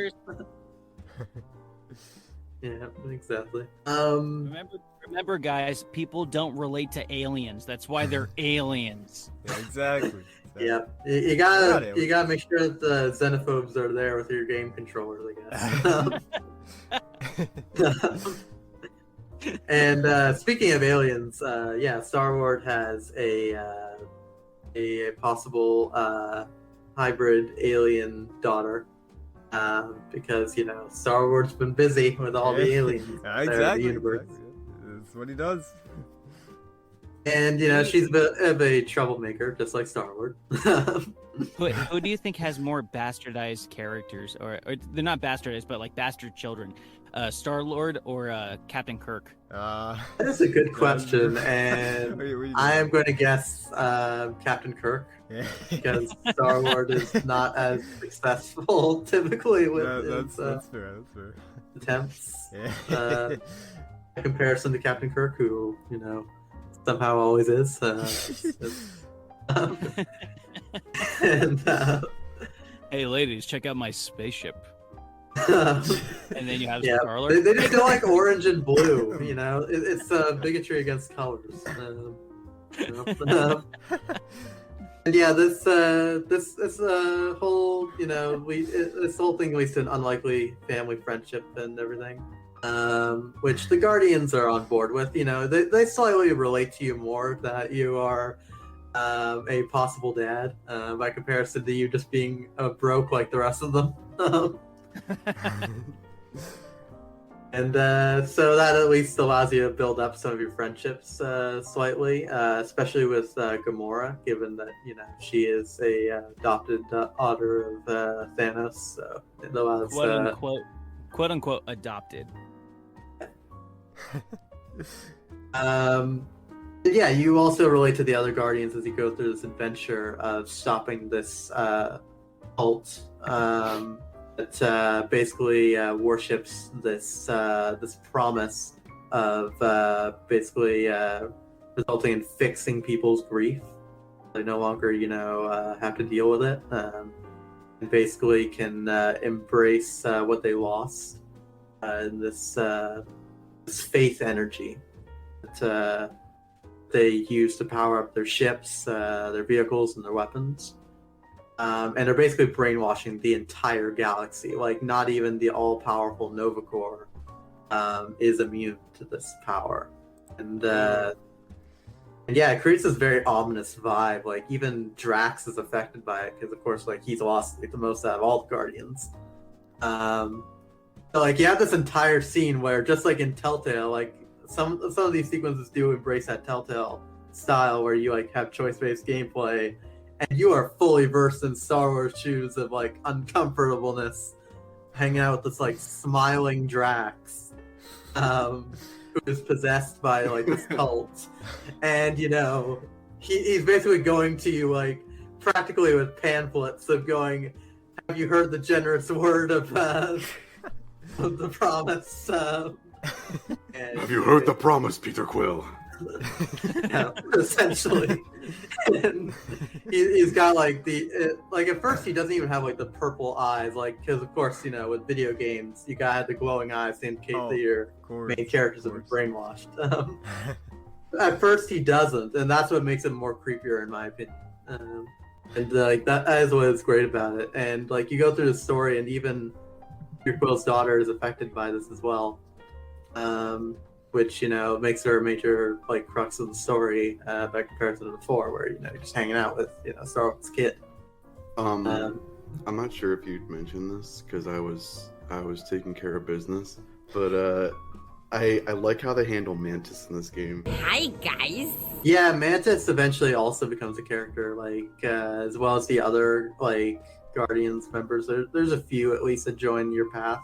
Speaker 2: Yeah, exactly.
Speaker 7: Remember, guys, people don't relate to aliens. That's why they're aliens.
Speaker 4: Yeah, exactly.
Speaker 2: Yeah, you gotta make sure that the xenophobes are there with your game controllers, I guess. And speaking of aliens, Star Wars has a possible hybrid alien daughter, because Star Wars has been busy with all the aliens in the universe.
Speaker 4: Exactly. That's what he does.
Speaker 2: And she's a bit of a troublemaker, just like Star Wars.
Speaker 7: Who do you think has more bastardized characters, or they're not bastardized, but bastard children? Star-Lord or Captain Kirk?
Speaker 2: That's a good question, and I am going to guess Captain Kirk, because Star Wars is not as successful typically with
Speaker 4: that's fair.
Speaker 2: attempts.
Speaker 4: Yeah.
Speaker 2: In comparison to Captain Kirk, who somehow always is.
Speaker 7: Hey, ladies, check out my spaceship.
Speaker 5: And then you have
Speaker 2: Yeah,
Speaker 5: Star-Lord.
Speaker 2: they just don't like orange and blue. You know, it's bigotry against colors. And yeah, this whole this whole thing leads to an unlikely family friendship and everything, which the Guardians are on board with. You know, they slightly relate to you more that you are a possible dad by comparison to you just being broke like the rest of them. And so that at least allows you to build up some of your friendships slightly, especially with Gamora, given that she is a adopted daughter of Thanos. So it allows
Speaker 5: quote unquote adopted.
Speaker 2: Yeah, you also relate to the other Guardians as you go through this adventure of stopping this cult that basically worships this promise of basically resulting in fixing people's grief. They no longer, have to deal with it, and basically can embrace what they lost in this faith energy that they use to power up their ships, their vehicles, and their weapons. And they're basically brainwashing the entire galaxy. Like, not even the all-powerful Nova Corps is immune to this power. And yeah, it creates this very ominous vibe. Like, even Drax is affected by it, because, of course, like, he's lost the most out of all the Guardians. So, like, you have this entire scene where, just like in Telltale, like, some of these sequences do embrace that Telltale style where you, like, have choice-based gameplay, and you are fully versed in Star Wars shoes of, like, uncomfortableness, hanging out with this, like, smiling Drax, who is possessed by, like, this cult. And, he's basically going to you, like, practically with pamphlets of going, have you heard the generous word of the promise?
Speaker 3: Have you heard the promise, Peter Quill?
Speaker 2: Yeah, essentially. And he's got like like at first he doesn't even have like the purple eyes, like, because of course with video games you gotta have the glowing eyes to indicate that your main characters have been brainwashed. At first he doesn't, and that's what makes it more creepier in my opinion. And like that is what is great about it. And like you go through the story, and even your Quill's daughter is affected by this as well. Which makes her a major like crux of the story by comparison to before, where you're just hanging out with Star Wars kid.
Speaker 3: I'm not sure if you'd mentioned this because I was taking care of business, but I like how they handle Mantis in this game.
Speaker 8: Hi guys.
Speaker 2: Yeah, Mantis eventually also becomes a character, like as well as the other like Guardians members. There's a few at least that join your path.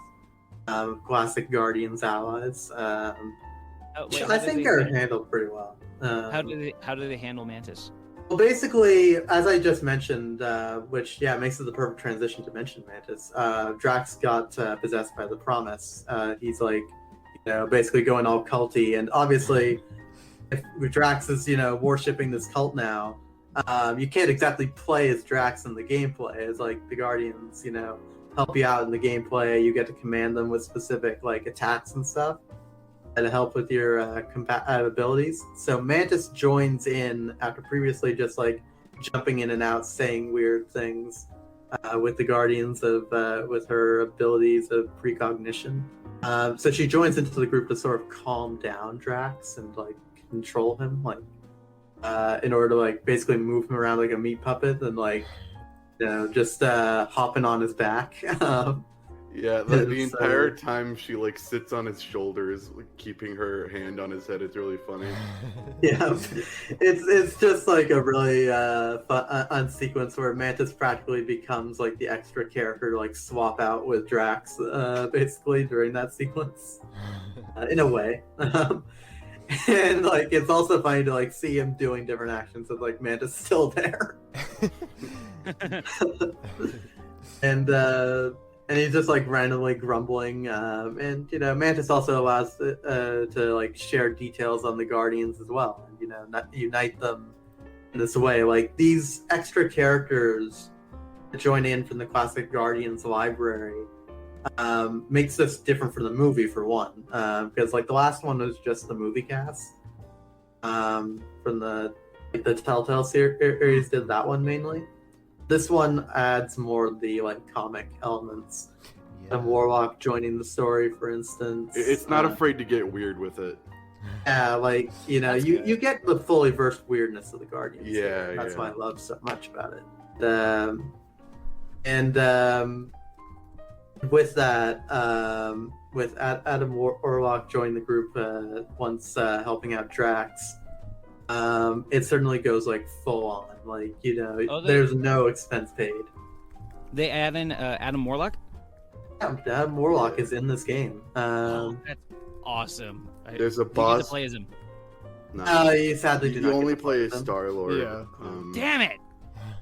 Speaker 2: Classic Guardians allies. I think are handled pretty well.
Speaker 5: How do they handle Mantis?
Speaker 2: Well, basically, as I just mentioned, which makes it the perfect transition to mention Mantis. Drax got possessed by the Promise. He's like, basically going all culty, and obviously, if Drax is worshipping this cult now, you can't exactly play as Drax in the gameplay. As like the Guardians, help you out in the gameplay. You get to command them with specific like attacks and stuff to help with your abilities. So Mantis joins in after previously just like jumping in and out, saying weird things with the Guardians of with her abilities of precognition. So she joins into the group to sort of calm down Drax and like control him, like in order to like basically move him around like a meat puppet and like just hopping on his back.
Speaker 3: Yeah, the entire time she like sits on his shoulders, like, keeping her hand on his head. It's really funny.
Speaker 2: Yeah, it's just like a really fun sequence where Mantis practically becomes like the extra character to like swap out with Drax, basically during that sequence, in a way. And like it's also funny to like see him doing different actions with like Mantis still there. And he's just like randomly grumbling, and Mantis also allows to like share details on the Guardians as well, and unite them in this way. Like these extra characters that join in from the classic Guardians library makes this different from the movie for one, because like the last one was just the movie cast from the Telltale series did that one mainly. This one adds more of the like comic elements. And Warlock joining the story, for instance.
Speaker 3: It's not afraid to get weird with it.
Speaker 2: Yeah, like you get the fully versed weirdness of the Guardians.
Speaker 3: Yeah,
Speaker 2: that's
Speaker 3: yeah.
Speaker 2: why I love so much about it. And with that, with Adam Warlock joining the group once helping out Drax, it certainly goes like full on. Like there's no expense paid.
Speaker 5: They add in Adam Warlock.
Speaker 2: Yeah, Adam Warlock is in this game.
Speaker 5: That's awesome.
Speaker 3: There's a
Speaker 5: We get
Speaker 3: boss.
Speaker 5: to play as him.
Speaker 3: No,
Speaker 2: You sadly do
Speaker 3: you
Speaker 2: not
Speaker 3: only
Speaker 2: get to
Speaker 3: play as
Speaker 2: them.
Speaker 3: Star-Lord.
Speaker 4: Yeah.
Speaker 5: Damn it!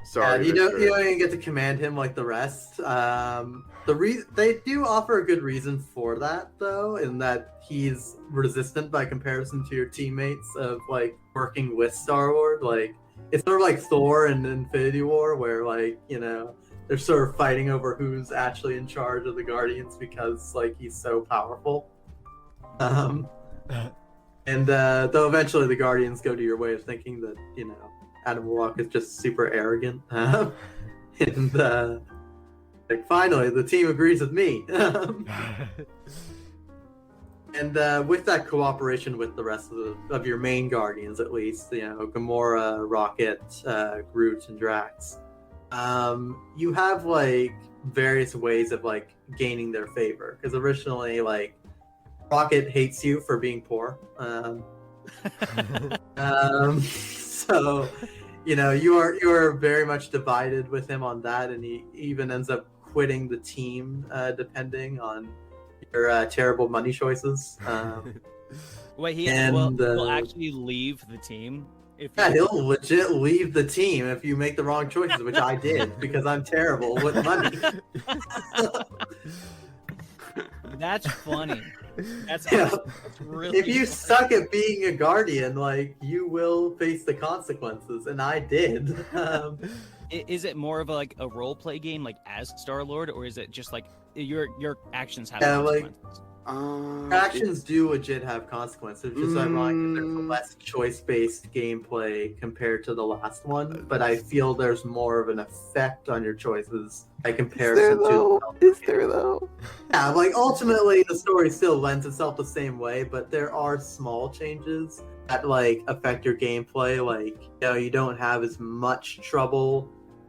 Speaker 3: Sorry,
Speaker 2: you don't
Speaker 3: Victor.
Speaker 2: even get to command him like the rest. They do offer a good reason for that though, in that he's resistant by comparison to your teammates of like working with Star-Lord. Like it's sort of like Thor in Infinity War, where like they're sort of fighting over who's actually in charge of the Guardians because like he's so powerful. And though eventually the Guardians go to your way of thinking that Adam Warlock is just super arrogant, and like finally the team agrees with me. And with that cooperation with the rest of your main Guardians, at least Gamora, Rocket, Groot, and Drax, you have like various ways of like gaining their favor. Because originally, like Rocket hates you for being poor. So you are very much divided with him on that, and he even ends up quitting the team depending on your terrible money choices.
Speaker 5: Wait, he
Speaker 2: And,
Speaker 5: will actually leave the team if
Speaker 2: Yeah, he'll legit leave the team if you make the wrong choices, which I did because I'm terrible with money.
Speaker 5: That's funny. That's
Speaker 2: Yeah.
Speaker 5: awesome. That's really
Speaker 2: If you
Speaker 5: funny.
Speaker 2: suck at being a guardian, like you will face the consequences, and I did.
Speaker 5: Is it more of like a role play game, like as Star-Lord, or is it just like your actions have
Speaker 2: Yeah, like-
Speaker 5: consequences?
Speaker 2: Actions do legit have consequences. It's just ironic that there's a
Speaker 3: Mm.
Speaker 2: less choice-based gameplay compared to the last one, but I feel there's more of an effect on your choices by comparison to.
Speaker 3: Is there though?
Speaker 2: Yeah, like ultimately the story still lends itself the same way, but there are small changes that like affect your gameplay. Like you don't have as much trouble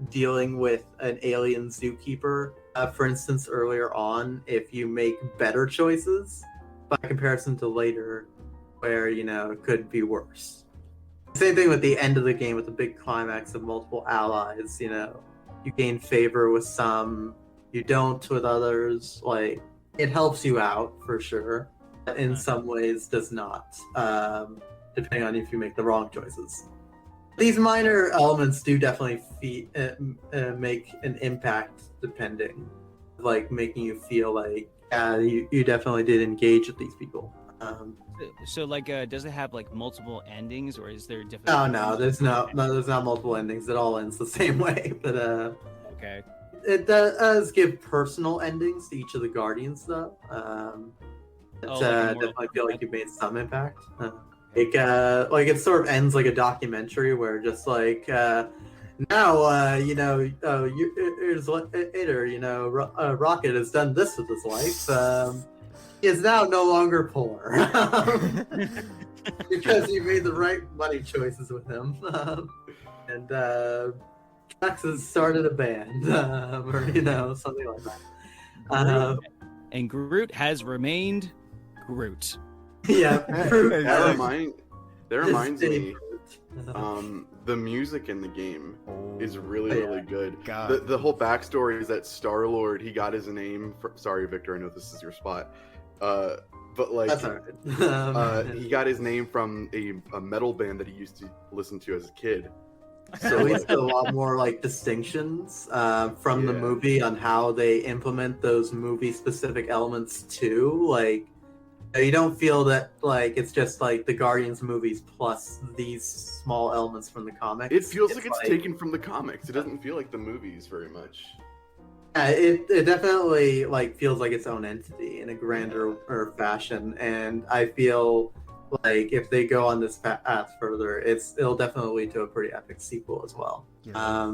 Speaker 2: dealing with an alien zookeeper, for instance, earlier on, if you make better choices by comparison to later, where it could be worse. Same thing with the end of the game with the big climax of multiple allies. You gain favor with some, you don't with others. Like it helps you out for sure, but in some ways does not, depending on if you make the wrong choices. These minor elements do definitely make an impact, depending, like making you feel like you definitely did engage with these people.
Speaker 5: So like, does it have like multiple endings, or is there different?
Speaker 2: No, there's not multiple endings. It all ends the same way, but
Speaker 5: Okay.
Speaker 2: it does give personal endings to each of the Guardians, though.
Speaker 5: like a moral
Speaker 2: Definitely feel like you made some impact. Like it sort of ends like a documentary where just like now here's later Rocket has done this with his life. He is now no longer poor because he made the right money choices with him, and Drax has started a band or something like that.
Speaker 5: And Groot has remained Groot.
Speaker 2: Yeah,
Speaker 3: That reminds me.
Speaker 2: Groot.
Speaker 3: The music in the game is really,
Speaker 2: Oh, yeah.
Speaker 3: really good.
Speaker 4: God.
Speaker 3: The whole backstory is that Star-Lord, he got his name. Sorry, Victor, I know this is your spot. But like,
Speaker 2: That's alright.
Speaker 3: he got his name from a metal band that he used to listen to as a kid.
Speaker 2: So we see a lot more like distinctions from the
Speaker 3: Yeah.
Speaker 2: movie on how they implement those movie-specific elements too. Like, you don't feel that like it's just like the Guardians movies plus these small elements from the comics.
Speaker 3: It feels like it's taken from the comics. It doesn't feel like the movies very much.
Speaker 2: Yeah, it definitely like feels like its own entity in a grander or fashion, and I feel like if they go on this path further, it'll definitely lead to a pretty epic sequel as well.
Speaker 4: Yeah.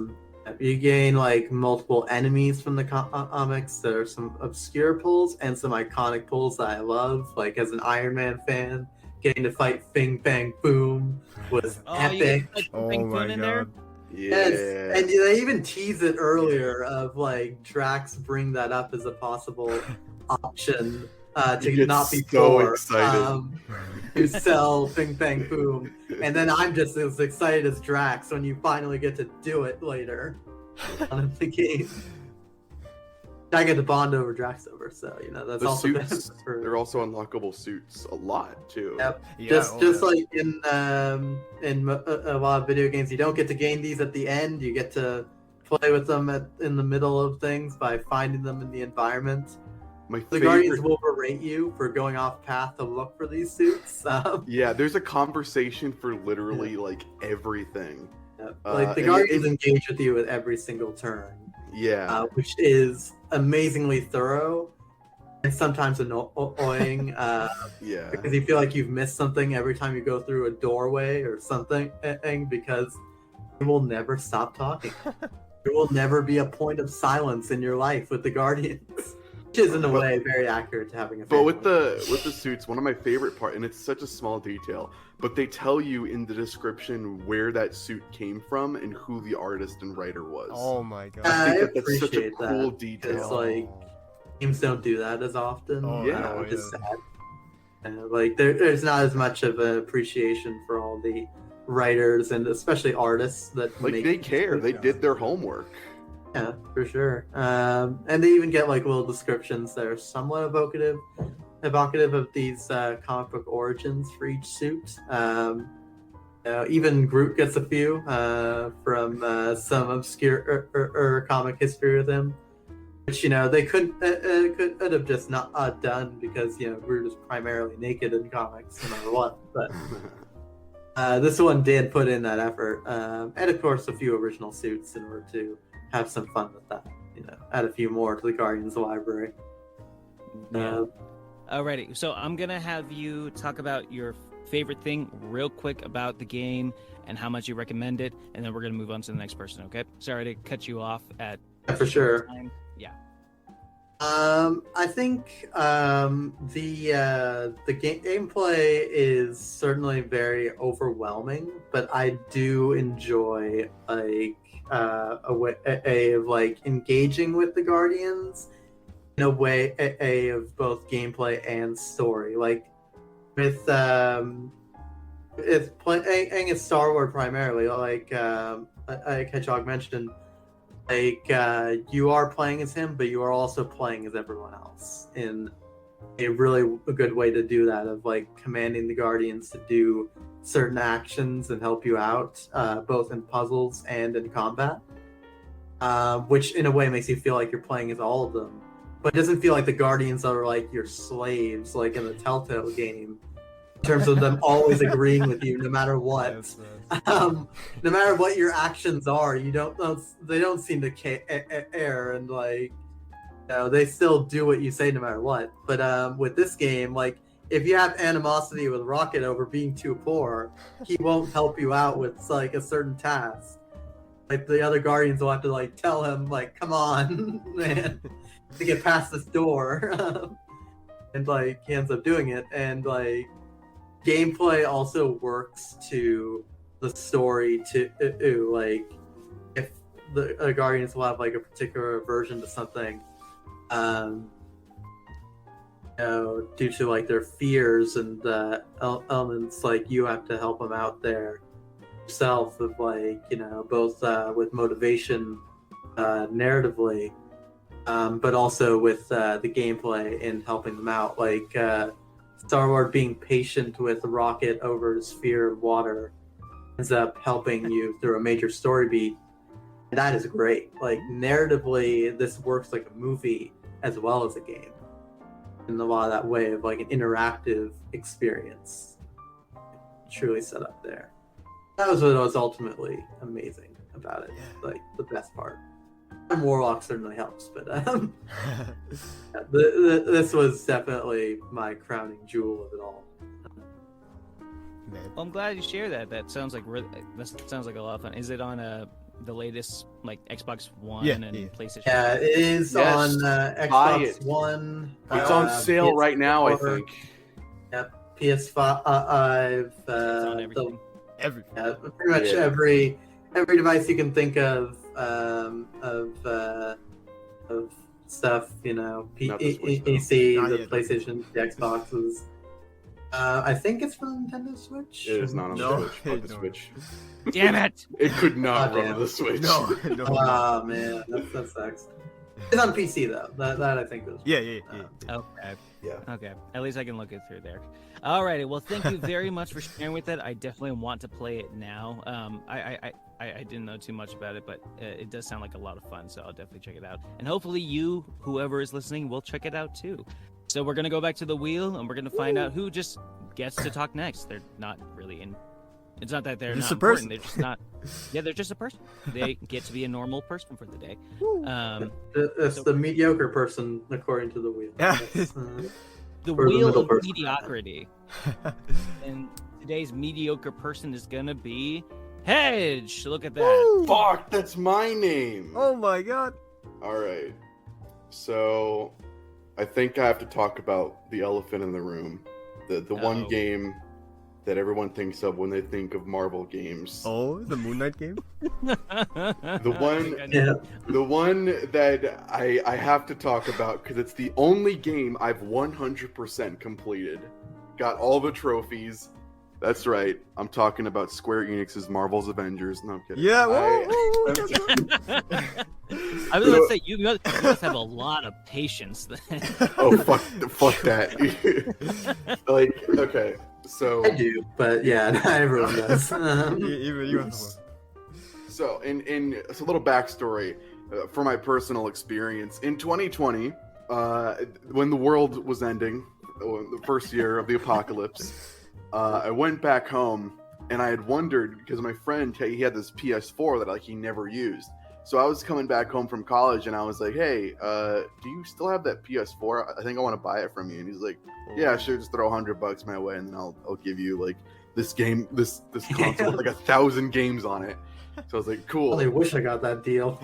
Speaker 2: You gain like multiple enemies from the comics. There are some obscure pulls and some iconic pulls that I love. Like as an Iron Man fan, getting to fight Bing Bang Boom was epic.
Speaker 4: Oh
Speaker 5: Bang
Speaker 4: my
Speaker 5: Boom in there?
Speaker 4: god.
Speaker 3: Yeah.
Speaker 2: Yes, and they even tease it earlier of like Drax bring that up as a possible option
Speaker 3: You
Speaker 2: to
Speaker 3: get
Speaker 2: not be
Speaker 3: so
Speaker 2: poor,
Speaker 3: excited.
Speaker 2: to sell Bing Bang Boom, and then I'm just as excited as Drax when you finally get to do it later on the game. I get to bond over Drax over, so that's
Speaker 3: The
Speaker 2: also
Speaker 3: suits, they're also unlockable suits a lot too.
Speaker 2: Yep.
Speaker 4: Yeah,
Speaker 2: Just like in a lot of video games, you don't get to gain these at the end. You get to play with them in the middle of things by finding them in the environment.
Speaker 3: My
Speaker 2: The
Speaker 3: favorite...
Speaker 2: Guardians will berate you for going off path to look for these suits.
Speaker 3: Yeah, there's a conversation for literally like everything.
Speaker 2: Like the
Speaker 3: and
Speaker 2: Guardians engage with you at every single turn,
Speaker 3: Yeah.
Speaker 2: which is amazingly thorough and sometimes annoying.
Speaker 3: Yeah.
Speaker 2: Because you feel like you've missed something every time you go through a doorway or something, because you will never stop talking. There will never be a point of silence in your life with the Guardians, which is in a way very accurate to having a
Speaker 3: But
Speaker 2: family.
Speaker 3: with the suits, one of my favorite part, and it's such a small detail, but they tell you in the description where that suit came from and who the artist and writer was.
Speaker 4: Oh my god.
Speaker 3: I think
Speaker 2: I
Speaker 3: that's such a
Speaker 2: appreciate
Speaker 3: cool
Speaker 2: that,
Speaker 3: detail.
Speaker 2: It's like games don't do that as often.
Speaker 4: Oh,
Speaker 3: yeah,
Speaker 2: which is
Speaker 4: yeah.
Speaker 2: sad. Like there's not as much of an appreciation for all the writers and especially artists that
Speaker 3: Like
Speaker 2: make
Speaker 3: they
Speaker 2: these
Speaker 3: care,
Speaker 2: things.
Speaker 3: they did their homework.
Speaker 2: Yeah, for sure. And they even get like little descriptions that are somewhat evocative of these comic book origins for each suit. Even Groot gets a few from some obscure comic history with him, which they could have just not done because Groot is primarily naked in comics no matter what. But this one did put in that effort, and of course a few original suits in order to have some fun with that. Add a few more to the Guardians library.
Speaker 5: Alrighty, so I'm gonna have you talk about your favorite thing real quick about the game and how much you recommend it, and then we're gonna move on to the next person. Okay? Sorry to cut you off at
Speaker 2: For sure.
Speaker 5: time. Yeah.
Speaker 2: I think the gameplay is certainly very overwhelming, but I do enjoy like a way of like engaging with the Guardians in a way of both gameplay and story. Like with it's playing as Star Wars primarily, like Hedgehog mentioned. Like you are playing as him, but you are also playing as everyone else in a really good way to do that, of like commanding the Guardians to do certain actions and help you out, both in puzzles and in combat, which in a way makes you feel like you're playing as all of them, but it doesn't feel like the Guardians are like your slaves like in the Telltale game, in terms of them always agreeing with you no matter what.
Speaker 4: Yes,
Speaker 2: No matter what your actions are, they don't seem to care, and like they still do what you say no matter what. But with this game, like if you have animosity with Rocket over being too poor, he won't help you out with like a certain task. Like the other Guardians will have to like tell him like, come on, man, to get past this door. And like he ends up doing it, and like gameplay also works to the story to like if the Guardians will have like a particular aversion to something, due to like their fears and elements, like you have to help them out there yourself with like both with motivation narratively, but also with the gameplay in helping them out, like Star-Lord being patient with Rocket over his fear of water ends up helping you through a major story beat. And that is great. Like narratively, this works like a movie as well as a game, in a lot of that way of like an interactive experience. Truly set up there. That was what was ultimately amazing about it. Like the best part. Warlock certainly helps, but this was definitely my crowning jewel of it all.
Speaker 4: Man.
Speaker 5: Well, I'm glad you share that. That sounds like that sounds like a lot of fun. Is it on the latest like Xbox One and PlayStation?
Speaker 2: Yeah, it is
Speaker 3: Yes,
Speaker 2: on
Speaker 3: buy
Speaker 2: Xbox
Speaker 3: it.
Speaker 2: One.
Speaker 3: It's on sale right now, I
Speaker 2: PS4,
Speaker 3: think.
Speaker 2: Yep, PS5.
Speaker 5: It's on everything.
Speaker 4: Everything.
Speaker 2: Yeah, pretty much
Speaker 3: Yeah.
Speaker 2: every device you can think of stuff. You know,
Speaker 3: Not the Switch, though.
Speaker 2: PC,
Speaker 4: Not
Speaker 2: the
Speaker 4: yet.
Speaker 2: PlayStation, the Xboxes. I think it's for the Nintendo Switch.
Speaker 3: It is not on
Speaker 4: No,
Speaker 3: the Switch. Fuck the
Speaker 4: no.
Speaker 3: Switch.
Speaker 5: Damn it!
Speaker 3: It could not
Speaker 2: Oh,
Speaker 3: run
Speaker 2: damn.
Speaker 3: on the Switch.
Speaker 4: No, no.
Speaker 2: Oh man, that sucks. It's on PC though. That I think was.
Speaker 4: Yeah.
Speaker 5: Okay.
Speaker 3: Yeah.
Speaker 5: Okay. At least I can look it through there. Alrighty. Well, thank you very much for sharing with it. I definitely want to play it now. I didn't know too much about it, but it does sound like a lot of fun, so I'll definitely check it out. And hopefully you, whoever is listening, will check it out too. So we're gonna go back to the wheel, and we're gonna find out who just gets to talk next. They're not really in. It's not that they're
Speaker 4: Just
Speaker 5: not
Speaker 4: a person.
Speaker 5: important. They're just not. Yeah, they're just a person. They get to be a normal person for the day.
Speaker 2: That's the mediocre person according to the wheel.
Speaker 4: Yeah.
Speaker 2: That's,
Speaker 5: The
Speaker 2: Or the
Speaker 5: wheel
Speaker 2: middle
Speaker 5: of
Speaker 2: person.
Speaker 5: mediocrity. And today's mediocre person is gonna be Hedge. Look at that.
Speaker 4: Woo!
Speaker 3: Fuck, that's my name.
Speaker 4: Oh my god.
Speaker 3: All right. So, I think I have to talk about the elephant in the room. The one
Speaker 5: Uh-oh.
Speaker 3: game that everyone thinks of when they think of Marvel games.
Speaker 4: Oh, the Moon Knight game?
Speaker 3: The one-
Speaker 2: yeah.
Speaker 3: The one that I have to talk about because it's the only game I've 100% completed. Got all the trophies. That's right. I'm talking about Square Enix's Marvel's Avengers. No, I'm kidding.
Speaker 4: Yeah.
Speaker 5: I was gonna say you must have a lot of patience. Then.
Speaker 3: Oh fuck that. Like, okay, so
Speaker 2: I do, but yeah, not everyone does.
Speaker 4: Even you have to.
Speaker 3: So, it's a little backstory for my personal experience. In 2020, when the world was ending, the first year of the apocalypse, I went back home and I had wondered because my friend he had this PS4 that he never used. So I was coming back home from college and I was like, "Hey, do you still have that PS4? I think I want to buy it from you." And he's like, "Yeah, sure. Just throw $100 my way, and then I'll give you like this game, this console with like 1,000 games on it." So I was like, "Cool."
Speaker 2: I wish I got that deal.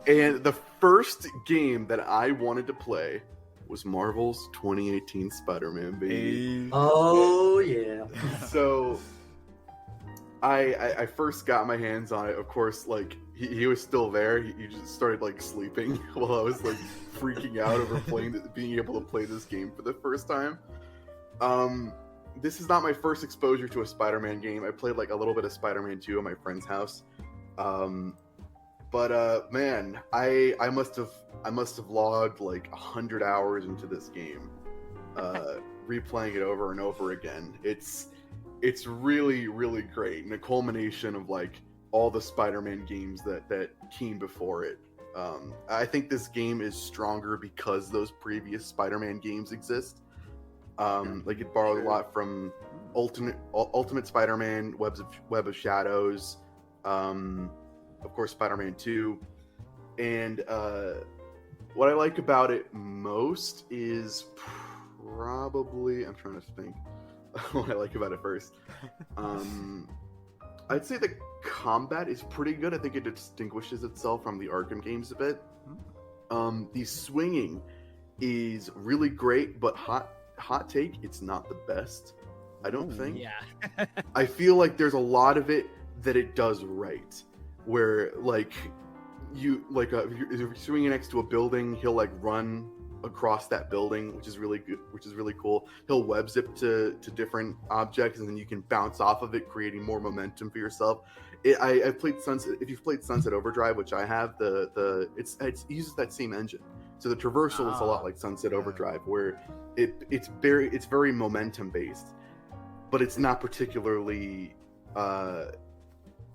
Speaker 3: And the first game that I wanted to play was Marvel's 2018 Spider-Man, baby.
Speaker 2: Oh yeah.
Speaker 3: So I first got my hands on it. Of course, like he was still there. He just started like sleeping while I was like freaking out over being able to play this game for the first time. This is not my first exposure to a Spider-Man game. I played like a little bit of Spider-Man 2 at my friend's house. Man, I must have logged like 100 hours into this game, replaying it over and over again. It's really, really great, and a culmination of like all the Spider-Man games that came before it. I think this game is stronger because those previous Spider-Man games exist. Like it borrowed a lot from Ultimate Spider-Man, Web of Shadows, of course Spider-Man 2, and what I like about it most is probably, I'm trying to think what I like about it first. I'd say the combat is pretty good. I think it distinguishes itself from the Arkham games a bit. The swinging is really great, but hot take, it's not the best. I don't think.
Speaker 5: Yeah.
Speaker 3: I feel like there's a lot of it that it does right, where like if you're swinging next to a building, he'll like run across that building, which is really good, which is really cool. He'll web zip to different objects, and then you can bounce off of it, creating more momentum for yourself. I've played Sunset. If you've played Sunset Overdrive, which I have, it uses that same engine. So the traversal is a lot like Sunset Overdrive, where it's very momentum based, but it's not particularly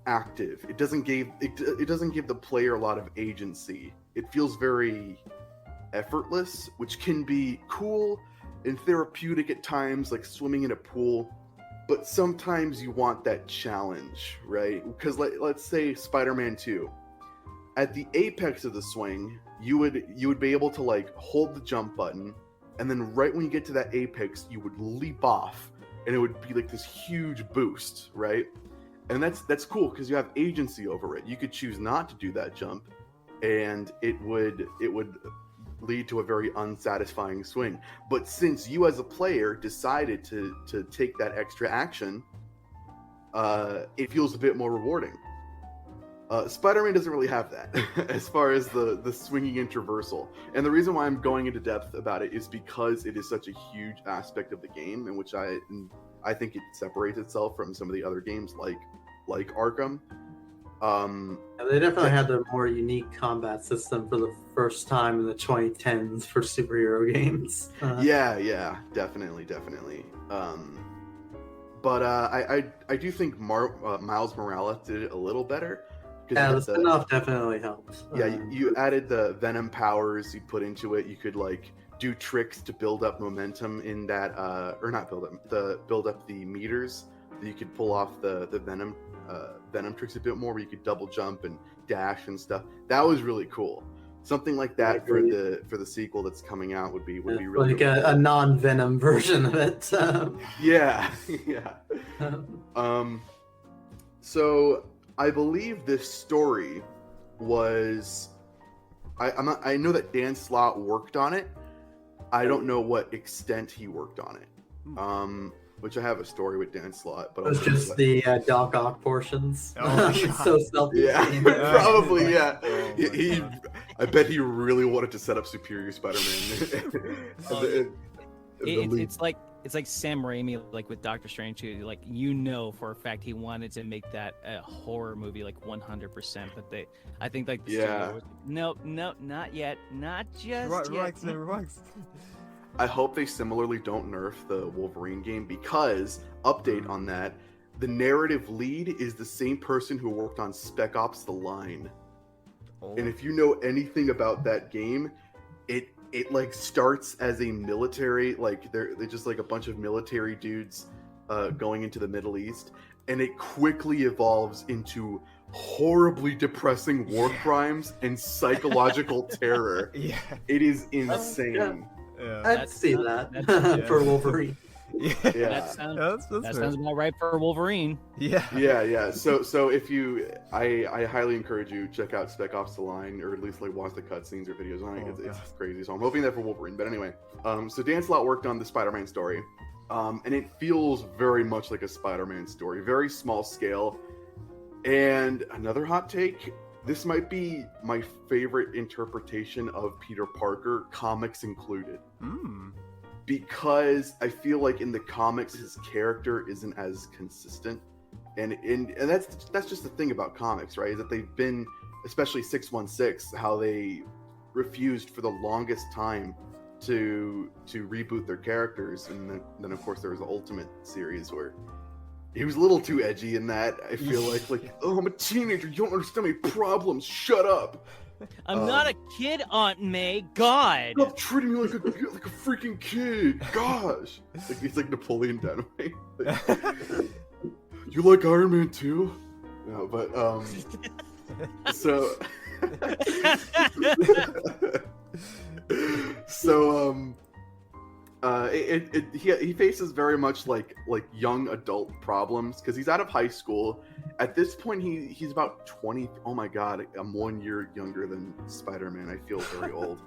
Speaker 3: active. It doesn't give the player a lot of agency. It feels very effortless, which can be cool and therapeutic at times, like swimming in a pool. But sometimes you want that challenge, right? Because let's say Spider-Man 2. at the apex of the swing, you would be able to like hold the jump button, and then right when you get to that apex, you would leap off, and it would be like this huge boost, right? And that's cool because you have agency over it. You could choose not to do that jump, and it would lead to a very unsatisfying swing. But since you as a player decided to take that extra action, it feels a bit more rewarding. Spider-Man doesn't really have that as far as the swinging and traversal. And the reason why I'm going into depth about it is because it is such a huge aspect of the game, in which I think it separates itself from some of the other games like Arkham.
Speaker 2: They definitely had a more unique combat system for the first time in the 2010s for superhero games.
Speaker 3: Yeah, definitely. But I do think Miles Morales did it a little better.
Speaker 2: Yeah, the spin-off definitely helps.
Speaker 3: Yeah, you added the Venom powers you put into it. You could like do tricks to build up momentum in that, or not build up the meters. You could pull off the Venom tricks a bit more, where you could double jump and dash and stuff. That was really cool. Something like that for the sequel that's coming out would be really
Speaker 2: like
Speaker 3: cool.
Speaker 2: a non-Venom version of it.
Speaker 3: Yeah. So I believe this story was. I know that Dan Slott worked on it. I don't know what extent he worked on it. Which I have a story with Dan Slott, but
Speaker 2: it was just the Doc Ock portions.
Speaker 4: Oh,
Speaker 2: It's so selfish.
Speaker 3: Yeah, probably, yeah. I bet he really wanted to set up Superior Spider-Man.
Speaker 5: It's like Sam Raimi, like with Doctor Strange, too. Like, for a fact he wanted to make that a horror movie, like 100%. But I think like the studio was, nope, not yet, not just yet.
Speaker 4: Relax.
Speaker 3: I hope they similarly don't nerf the Wolverine game, because, update on that, the narrative lead is the same person who worked on Spec Ops: The Line.
Speaker 4: Oh.
Speaker 3: And if you know anything about that game, it like starts as a military, like they're just like a bunch of military dudes going into the Middle East, and it quickly evolves into horribly depressing war crimes and psychological terror.
Speaker 4: Yeah.
Speaker 3: It is insane.
Speaker 4: Yeah.
Speaker 2: I'd see that for Wolverine.
Speaker 4: Yeah.
Speaker 5: That
Speaker 4: That's
Speaker 5: sounds about right for Wolverine.
Speaker 4: Yeah.
Speaker 3: So if you, I highly encourage you check out Spec Ops: The Line, or at least like watch the cutscenes or videos on it. It's crazy. So I'm hoping that for Wolverine. But anyway, so Dan Slott worked on the Spider-Man story, and it feels very much like a Spider-Man story, very small scale. And another hot take: this might be my favorite interpretation of Peter Parker, comics included. Because I feel like in the comics his character isn't as consistent, and that's just the thing about comics, right? Is that they've been, especially 616, how they refused for the longest time to reboot their characters, and then of course there was the Ultimate series where he was a little too edgy in that. I feel like oh, I'm a teenager, you don't understand my problems, shut up.
Speaker 5: I'm not a kid, Aunt May. God.
Speaker 3: Stop treating me like a freaking kid. Gosh. It's like Napoleon Dynamite. You like Iron Man too? No, but he faces very much like young adult problems, because he's out of high school. At this point, he's about 20. Oh my god, I'm 1 year younger than Spider-Man. I feel very old.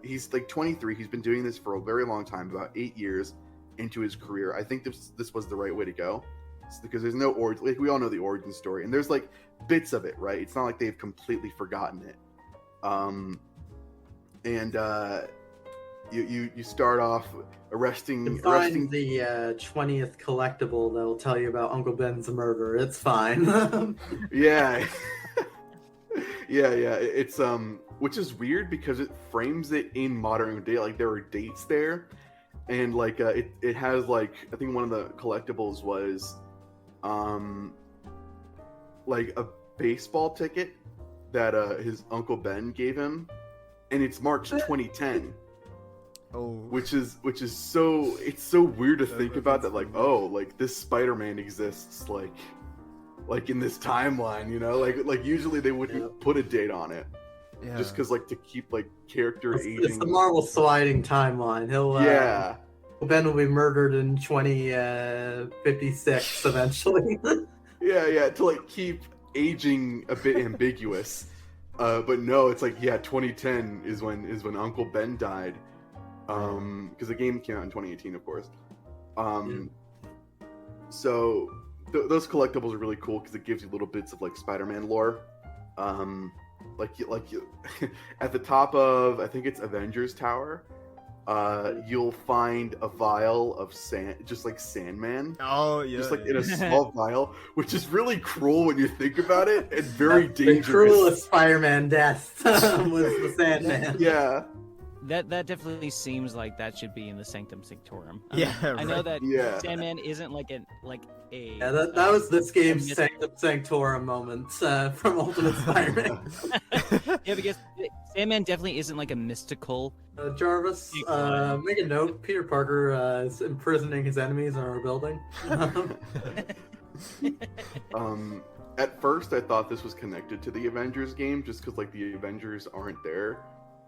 Speaker 3: He's like 23. He's been doing this for a very long time, about 8 years into his career. I think this was the right way to go, because there's no origin. Like, we all know the origin story, and there's like bits of it, right? It's not like they've completely forgotten it. You start off arresting
Speaker 2: the 20th collectible that'll tell you about Uncle Ben's murder. It's fine.
Speaker 3: yeah. It's which is weird because it frames it in modern day. Like, there are dates there, and like it has, like, I think one of the collectibles was like a baseball ticket that his Uncle Ben gave him, and it's March 2010.
Speaker 4: Oh.
Speaker 3: Which is so, it's so weird to think about that, like, oh, like this Spider-Man exists like like in this timeline, you know, like usually they wouldn't put a date on it, just because like to keep like character aging.
Speaker 2: It's the Marvel sliding timeline. Ben will be murdered in 2056 eventually.
Speaker 3: yeah, to like keep aging a bit ambiguous. But no, it's like 2010 is when Uncle Ben died. Because the game came out in 2018, of course. So those collectibles are really cool because it gives you little bits of like Spider-Man lore. Like you at the top of, I think it's Avengers Tower, you'll find a vial of sand, just like Sandman.
Speaker 4: Oh yeah.
Speaker 3: Just like in a small vial, which is really cruel when you think about it, and very dangerous.
Speaker 2: The cruelest Spider-Man death was the Sandman.
Speaker 3: Yeah.
Speaker 5: That definitely seems like that should be in the Sanctum Sanctorum.
Speaker 4: Yeah,
Speaker 5: I know
Speaker 4: right.
Speaker 5: that Sandman isn't like a
Speaker 2: Yeah, that was this game's Sanctum Sanctorum moment from Ultimate Spider-Man.
Speaker 5: Yeah, because Sandman definitely isn't like a mystical.
Speaker 2: Jarvis, make a note. Peter Parker is imprisoning his enemies in our building.
Speaker 3: At first, I thought this was connected to the Avengers game, just because like the Avengers aren't there.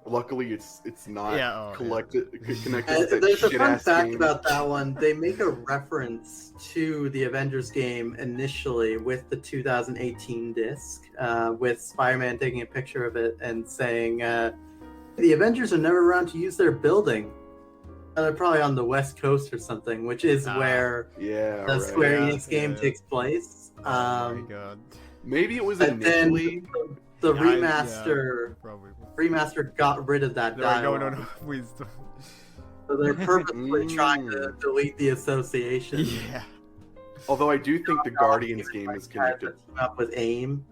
Speaker 3: Luckily, it's not connected to that
Speaker 2: There's a fun
Speaker 3: shit-ass
Speaker 2: fact
Speaker 3: game.
Speaker 2: about that one. They make a reference to the Avengers game initially with the 2018 disc, with Spider-Man taking a picture of it and saying, the Avengers are never around to use their building. They're probably on the West Coast or something, which is where the Square Enix game takes place.
Speaker 4: Oh my god.
Speaker 3: Maybe it was
Speaker 2: And then
Speaker 3: initially...
Speaker 2: the remaster...
Speaker 4: Probably.
Speaker 2: Remaster got rid of that dialogue.
Speaker 4: No, please don't.
Speaker 2: So they're purposely trying to delete the association.
Speaker 4: Yeah.
Speaker 3: Although I do think the Guardians game is connected.
Speaker 2: Team up with AIM,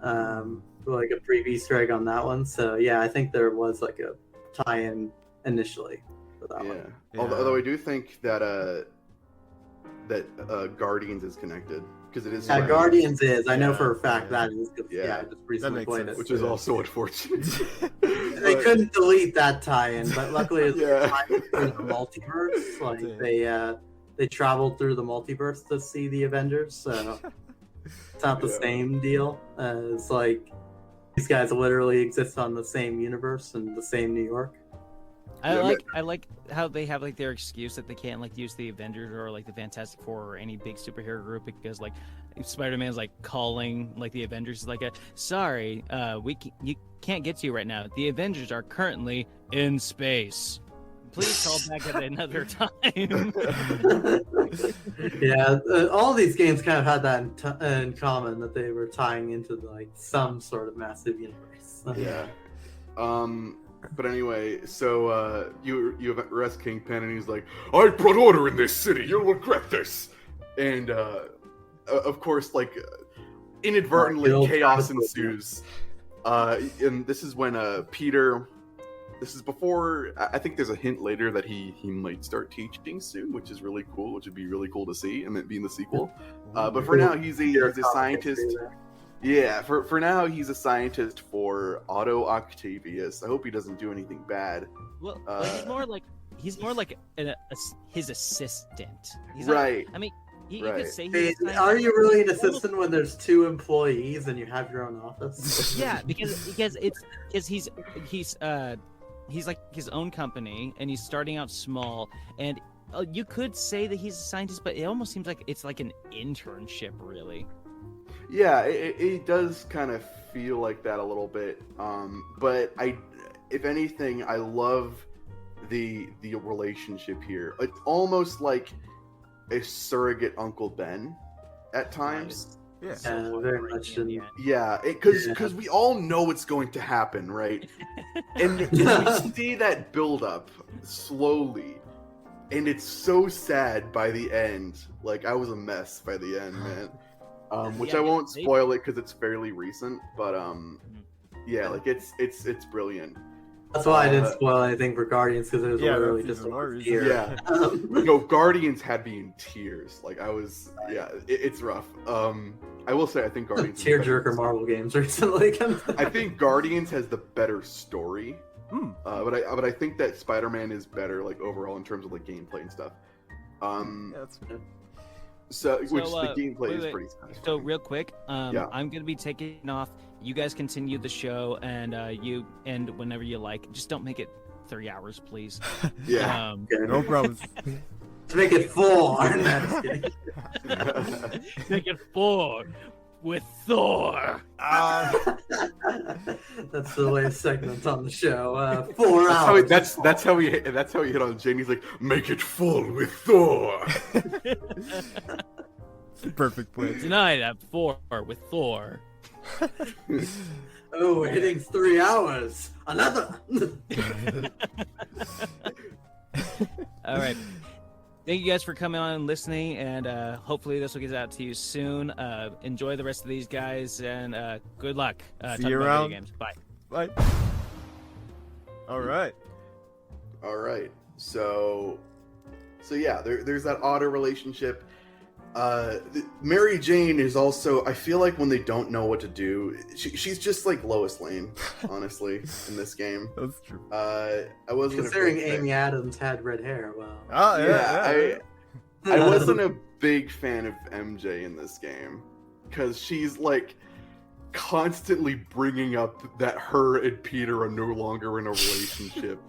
Speaker 2: like a brief Easter egg on that one. So yeah, I think there was like a tie-in initially for that one.
Speaker 3: Yeah. Although I do think that Guardians is connected. Because it is.
Speaker 2: Yeah, Guardians is. I know for a fact that is. I just recently played it.
Speaker 3: Which is also unfortunate.
Speaker 2: They couldn't delete that tie-in, but luckily it's tied through the multiverse. Like they traveled through the multiverse to see the Avengers, so it's not the same deal. It's like these guys literally exist on the same universe and the same New York.
Speaker 5: I like how they have like their excuse that they can't like use the Avengers or like the Fantastic Four or any big superhero group because like Spider-Man's like calling like the Avengers is like sorry, you can't get to you right now. The Avengers are currently in space. Please call back at another time.
Speaker 2: Yeah, all these games kind of had that in common, that they were tying into like some sort of massive universe.
Speaker 3: Yeah. But anyway, so you arrest Kingpin, and he's like, "I brought order in this city. You'll regret this." And of course, like inadvertently, chaos ensues. And this is when Peter. This is before. I think there's a hint later that he might start teaching soon, which is really cool. Which would be really cool to see, and then be in the sequel. But for now, he's a scientist. Yeah, for now he's a scientist for Otto Octavius. I hope he doesn't do anything bad.
Speaker 5: Well, he's more like his assistant. He's
Speaker 3: right.
Speaker 5: Not, I mean, you
Speaker 3: right.
Speaker 5: could say he's
Speaker 2: are you really an assistant when there's 2 employees and you have your own office?
Speaker 5: Yeah, because he's like his own company and he's starting out small, and you could say that he's a scientist, but it almost seems like it's like an internship, really.
Speaker 3: Yeah, it does kind of feel like that a little bit. But if anything, I love the relationship here. It's almost like a surrogate Uncle Ben at times.
Speaker 4: Yeah,
Speaker 2: very much.
Speaker 3: Yeah, because we all know what's going to happen, right? And we see that build up slowly, and it's so sad by the end. Like, I was a mess by the end, man. Which I won't spoil it because it's fairly recent, but yeah, like it's brilliant.
Speaker 2: That's why I didn't spoil anything for Guardians, because it was literally just a year.
Speaker 3: Yeah, no, Guardians had me in tears. Like I was, it's rough. I will say, I think Guardians
Speaker 2: tearjerker Marvel games recently.
Speaker 3: I think Guardians has the better story, but I think that Spider-Man is better, like overall in terms of like gameplay and stuff.
Speaker 4: That's good.
Speaker 3: which the
Speaker 5: wait,
Speaker 3: gameplay is
Speaker 5: wait.
Speaker 3: pretty satisfying.
Speaker 5: So real quick,
Speaker 3: Yeah.
Speaker 5: I'm gonna be taking off. You guys continue the show, and you end whenever you like. Just don't make it 3 hours, please.
Speaker 3: Yeah.
Speaker 4: No problems.
Speaker 2: To make it 4. No, just kidding.
Speaker 5: Make it 4 with Thor.
Speaker 2: That's the latest segment on the show. 4
Speaker 3: That's
Speaker 2: hours.
Speaker 3: that's how he hit on Jane. He's like, make it full with Thor.
Speaker 4: Perfect plan.
Speaker 5: Tonight at 4 with Thor.
Speaker 2: Oh, we're hitting 3 hours. Another.
Speaker 5: All right. Thank you guys for coming on and listening, and hopefully this will get out to you soon. Enjoy the rest of these guys, and good luck.
Speaker 4: See
Speaker 5: talking
Speaker 4: you
Speaker 5: about
Speaker 4: around.
Speaker 5: video games. Bye.
Speaker 4: Bye. All right.
Speaker 3: All right. So yeah, there's that otter relationship. Mary Jane is also, I feel like when they don't know what to do, she's just like Lois Lane, honestly, in this game.
Speaker 4: That's true.
Speaker 3: I wasn't
Speaker 2: Considering
Speaker 3: a big fan.
Speaker 2: Amy Adams had red hair, well.
Speaker 4: Oh,
Speaker 3: Yeah, I wasn't a big fan of MJ in this game because she's like constantly bringing up that her and Peter are no longer in a relationship.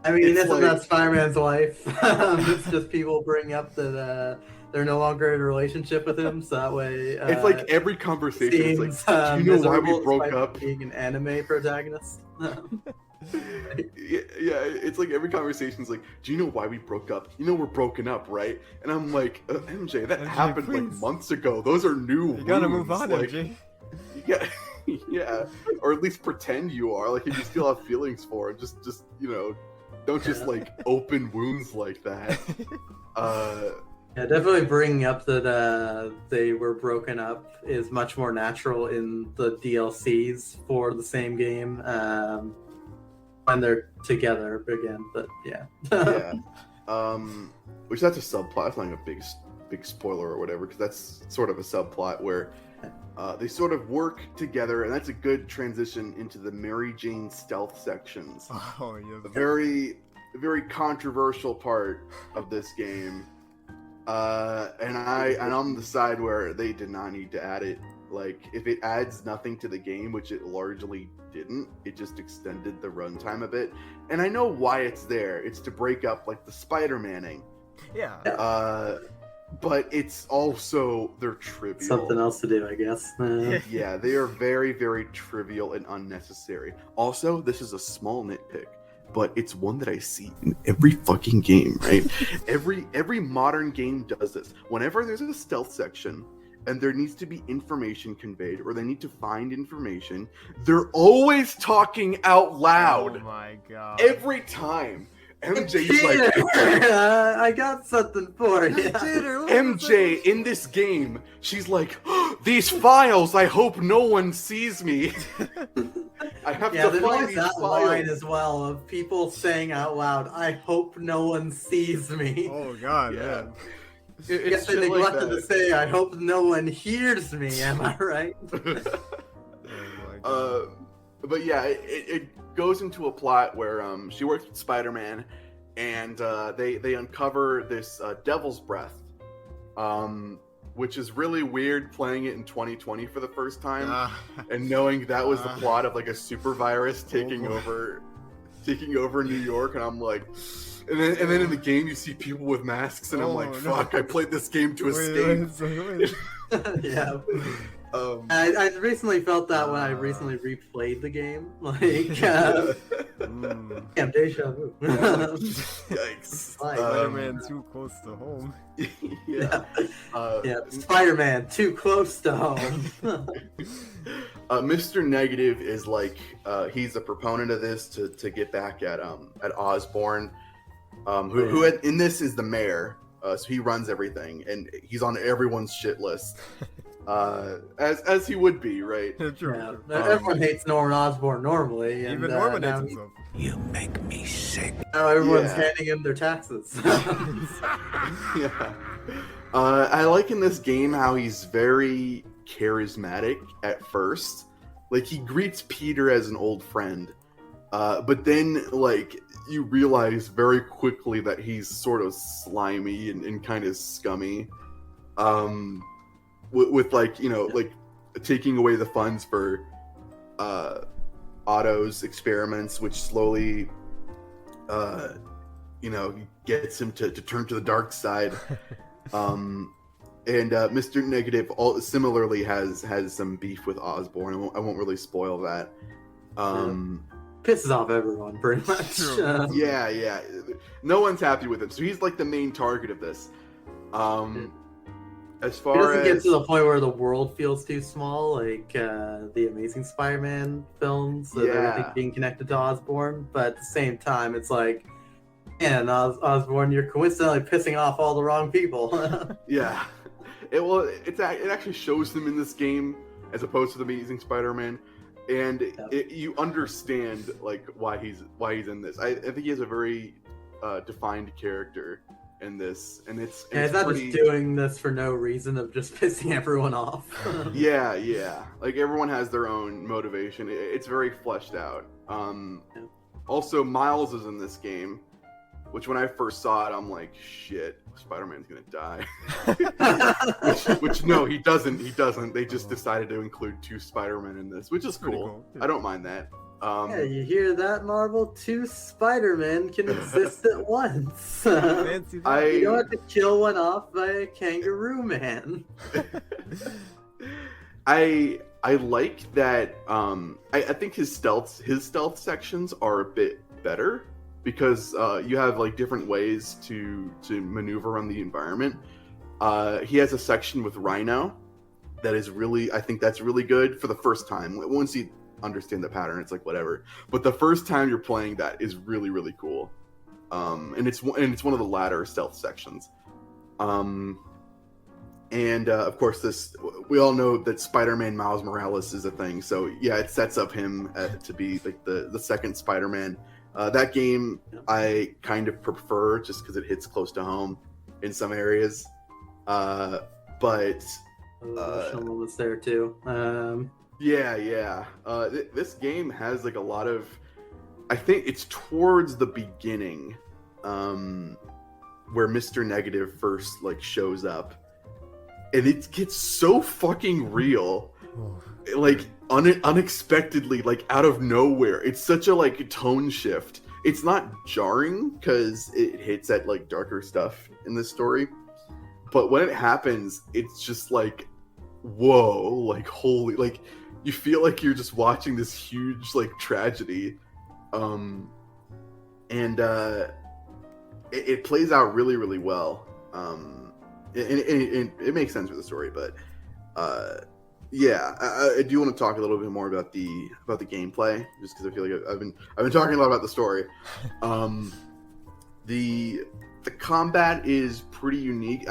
Speaker 2: I mean,
Speaker 3: It's
Speaker 2: isn't
Speaker 3: like-
Speaker 2: that Spider-Man's life? It's just people bring up that they're no longer in a relationship with him, so that way.
Speaker 3: It's like every conversation is like,
Speaker 2: seems,
Speaker 3: do you know why we
Speaker 2: miserable
Speaker 3: broke
Speaker 2: despite
Speaker 3: up?
Speaker 2: being an anime protagonist.
Speaker 3: Yeah, it's like every conversation's like, do you know why we broke up? You know we're broken up, right? And I'm like, MJ, that
Speaker 4: MJ,
Speaker 3: happened like
Speaker 4: please.
Speaker 3: months ago. Those are new.
Speaker 4: You gotta move
Speaker 3: wounds.
Speaker 4: on,
Speaker 3: like,
Speaker 4: MJ.
Speaker 3: Yeah, yeah, or at least pretend you are. Like if you still have feelings for it, just don't just like open wounds like that.
Speaker 2: Yeah, definitely bringing up that they were broken up is much more natural in the DLCs for the same game when they're together again. But yeah,
Speaker 3: Yeah. Which that's a subplot. It's not like a big spoiler or whatever, because that's sort of a subplot where they sort of work together, and that's a good transition into the Mary Jane stealth sections.
Speaker 4: Oh, yeah.
Speaker 3: A very controversial part of this game. And I'm on the side where they did not need to add it. Like, if it adds nothing to the game, which it largely didn't, it just extended the runtime a bit. And I know why it's there. It's to break up, like, the Spider-Manning.
Speaker 4: Yeah.
Speaker 3: But it's also, they're trivial.
Speaker 2: something else to do, I guess.
Speaker 3: Yeah, they are very, very trivial and unnecessary. Also, this is a small nitpick, but it's one that I see in every fucking game, right? every modern game does this. Whenever there's a stealth section and there needs to be information conveyed, or they need to find information, they're always talking out loud.
Speaker 4: Oh my god.
Speaker 3: Every time. MJ is like,
Speaker 2: I got something for you.
Speaker 3: MJ in this game, she's like, these files, I hope no one sees me. I have
Speaker 2: Yeah,
Speaker 3: to
Speaker 2: there's
Speaker 3: find
Speaker 2: always
Speaker 3: these
Speaker 2: that
Speaker 3: files.
Speaker 2: line as well of people saying out loud, "I hope no one sees me."
Speaker 4: Oh god,
Speaker 3: Yeah.
Speaker 4: man.
Speaker 3: It's
Speaker 2: Yes, they
Speaker 3: shit like
Speaker 2: neglected to
Speaker 3: that.
Speaker 2: say, "I hope no one hears me." Am I right?
Speaker 4: Oh my god.
Speaker 3: But yeah, it goes into a plot where she works with Spider-Man, and they uncover this Devil's Breath, which is really weird playing it in 2020 for the first time, and knowing that was the plot of like a super virus taking
Speaker 4: boy.
Speaker 3: over New York, and I'm like, and then in the game you see people with masks, and I'm
Speaker 4: Oh,
Speaker 3: like,
Speaker 4: no.
Speaker 3: fuck, I played this game to escape.
Speaker 2: Yeah.
Speaker 3: Um,
Speaker 2: I recently felt that when I recently replayed the game. Like,
Speaker 4: Mm.
Speaker 2: damn, deja vu.
Speaker 3: Yikes.
Speaker 2: Like,
Speaker 4: Spider-Man too close to home.
Speaker 3: Yeah.
Speaker 2: yeah, Spider-Man too close to home.
Speaker 3: Mr. Negative is like he's a proponent of this to get back at Osborn, who in this is the mayor, so he runs everything and he's on everyone's shit list, as he would be, right?
Speaker 4: True,
Speaker 2: Yeah,
Speaker 4: true.
Speaker 2: everyone hates Norman Osborn normally, and
Speaker 4: Even Norman
Speaker 2: now,
Speaker 4: hates himself.
Speaker 2: now everyone's
Speaker 3: Yeah.
Speaker 2: handing him their taxes.
Speaker 3: Yeah. I like in this game how he's very charismatic at first. Like, he greets Peter as an old friend, but then like you realize very quickly that he's sort of slimy and kind of scummy. with like, you know, like taking away the funds for Otto's experiments, which slowly you know, gets him to turn to the dark side. And Mr. Negative similarly has some beef with Osborn. I won't really spoil that.
Speaker 2: Pisses off everyone pretty much.
Speaker 3: Yeah. No one's happy with him, so he's like the main target of this. As
Speaker 2: It
Speaker 3: far
Speaker 2: doesn't get
Speaker 3: as
Speaker 2: to the point where the world feels too small, like the Amazing Spider-Man films, with everything being connected to Osborn. But at the same time, it's like, man, Osborn, you're coincidentally pissing off all the wrong people.
Speaker 3: yeah, it actually shows them in this game as opposed to the Amazing Spider-Man, and you understand like why he's in this. I think he has a very defined character in this, and it's
Speaker 2: not
Speaker 3: pretty...
Speaker 2: just doing this for no reason of just pissing everyone off.
Speaker 3: yeah, like everyone has their own motivation. It's very fleshed out. Also, Miles is in this game, which when I first saw it, I'm like, shit, Spider-Man's gonna die. which no, he doesn't. They just decided to include 2 Spider-Men in this, which is cool. I don't mind that.
Speaker 2: Yeah, you hear that, Marvel? 2 Spider-Men can exist at once. You don't have to kill one off by a kangaroo man.
Speaker 3: I like that. I think his stealth sections are a bit better because you have like different ways to maneuver around the environment. He has a section with Rhino that is really, I think that's really good for the first time. Once you understand the pattern, it's like whatever, but the first time you're playing that is really, really cool. And it's one of the latter stealth sections. And of course, we all know that Spider-Man Miles Morales is a thing, so yeah, it sets up him to be like the second Spider-Man. That game I kind of prefer just because it hits close to home in some areas, but
Speaker 2: was there too.
Speaker 3: Yeah. This game has like a lot of, I think it's towards the beginning, where Mr. Negative first like shows up, and it gets so fucking real, like unexpectedly, like out of nowhere. It's such a like tone shift. It's not jarring because it hits at like darker stuff in this story, but when it happens, it's just like, whoa, like holy, like you feel like you're just watching this huge like tragedy, and it plays out really, really well. It makes sense with the story, but yeah, I do want to talk a little bit more about the gameplay, just because I feel like I've been talking a lot about the story. The combat is pretty unique.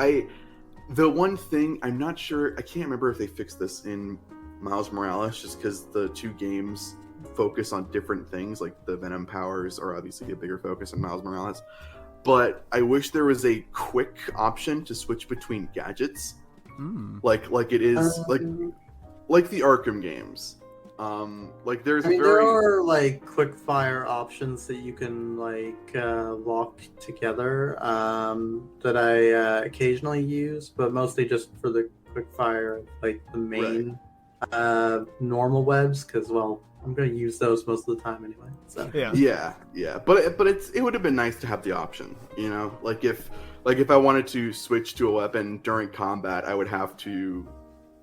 Speaker 3: The one thing I'm not sure, I can't remember if they fixed this in Miles Morales, just because the 2 games focus on different things. Like the Venom powers are obviously a bigger focus in Miles Morales, but I wish there was a quick option to switch between gadgets, like it is like the Arkham games. Like there
Speaker 2: are like quick fire options that you can like lock together that I occasionally use, but mostly just for the quick fire, like the main normal webs, because I'm going to use those most of the time anyway. So yeah. But it would have been nice to have the option, you know, like if I wanted to switch to a weapon during combat, I would have to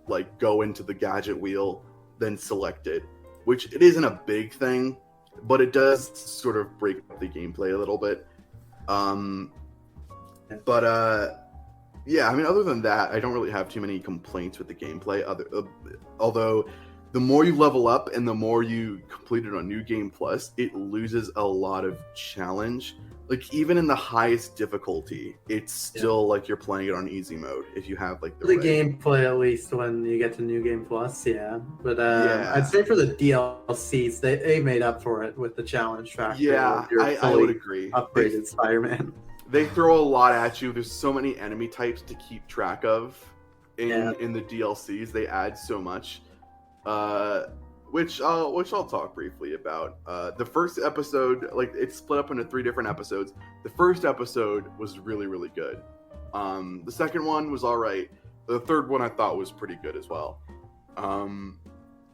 Speaker 2: like go into the gadget wheel, then select it, which it isn't a big thing, but it does sort of break up the gameplay a little bit. Yeah, I mean, other than that, I don't really have too many complaints with the gameplay. Although, the more you level up and the more you complete it on New Game Plus, it loses a lot of challenge. Like, even in the highest difficulty, it's still like you're playing it on easy mode if you have like the gameplay, at least when you get to New Game Plus, But I'd say for the DLCs, they made up for it with the challenge factor.
Speaker 3: Yeah, I would agree.
Speaker 2: Upgraded Spider-Man.
Speaker 3: They throw a lot at you. There's so many enemy types to keep track of in the DLCs. They add so much, which I'll talk briefly about. The first episode, like, it's split up into 3 different episodes. The first episode was really, really good. The second one was all right. the third one I thought was pretty good as well.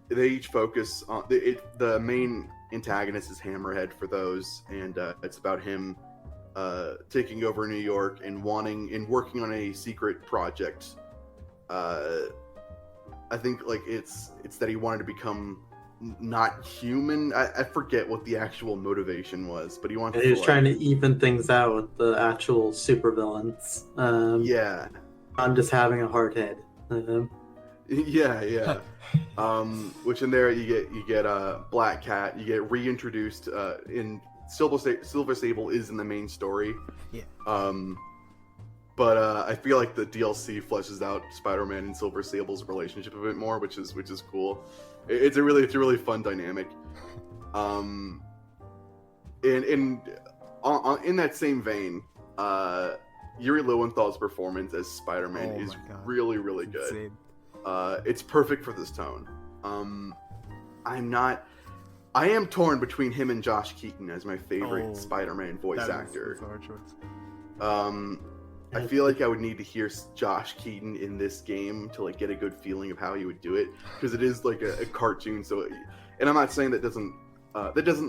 Speaker 3: They each focus on the main antagonist is Hammerhead for those, and it's about him taking over New York and working on a secret project. I think like it's that he wanted to become not human. I forget what the actual motivation was, but he wants.
Speaker 2: He was trying to even things out with the actual supervillains.
Speaker 3: Yeah.
Speaker 2: I'm just having a hard head.
Speaker 3: Yeah. Which in there you get Black Cat. You get reintroduced in Silver Sable is in the main story.
Speaker 4: Yeah.
Speaker 3: But I feel like the DLC fleshes out Spider-Man and Silver Sable's relationship a bit more, which is cool. It's a really fun dynamic. In that same vein, Yuri Lowenthal's performance as Spider-Man is really good.
Speaker 4: Insane.
Speaker 3: It's perfect for this tone. I am torn between him and Josh Keaton as my favorite Spider-Man voice actor.
Speaker 4: That's a hard choice.
Speaker 3: I feel like I would need to hear Josh Keaton in this game to like get a good feeling of how he would do it, because it is like a cartoon. So, and I'm not saying that doesn't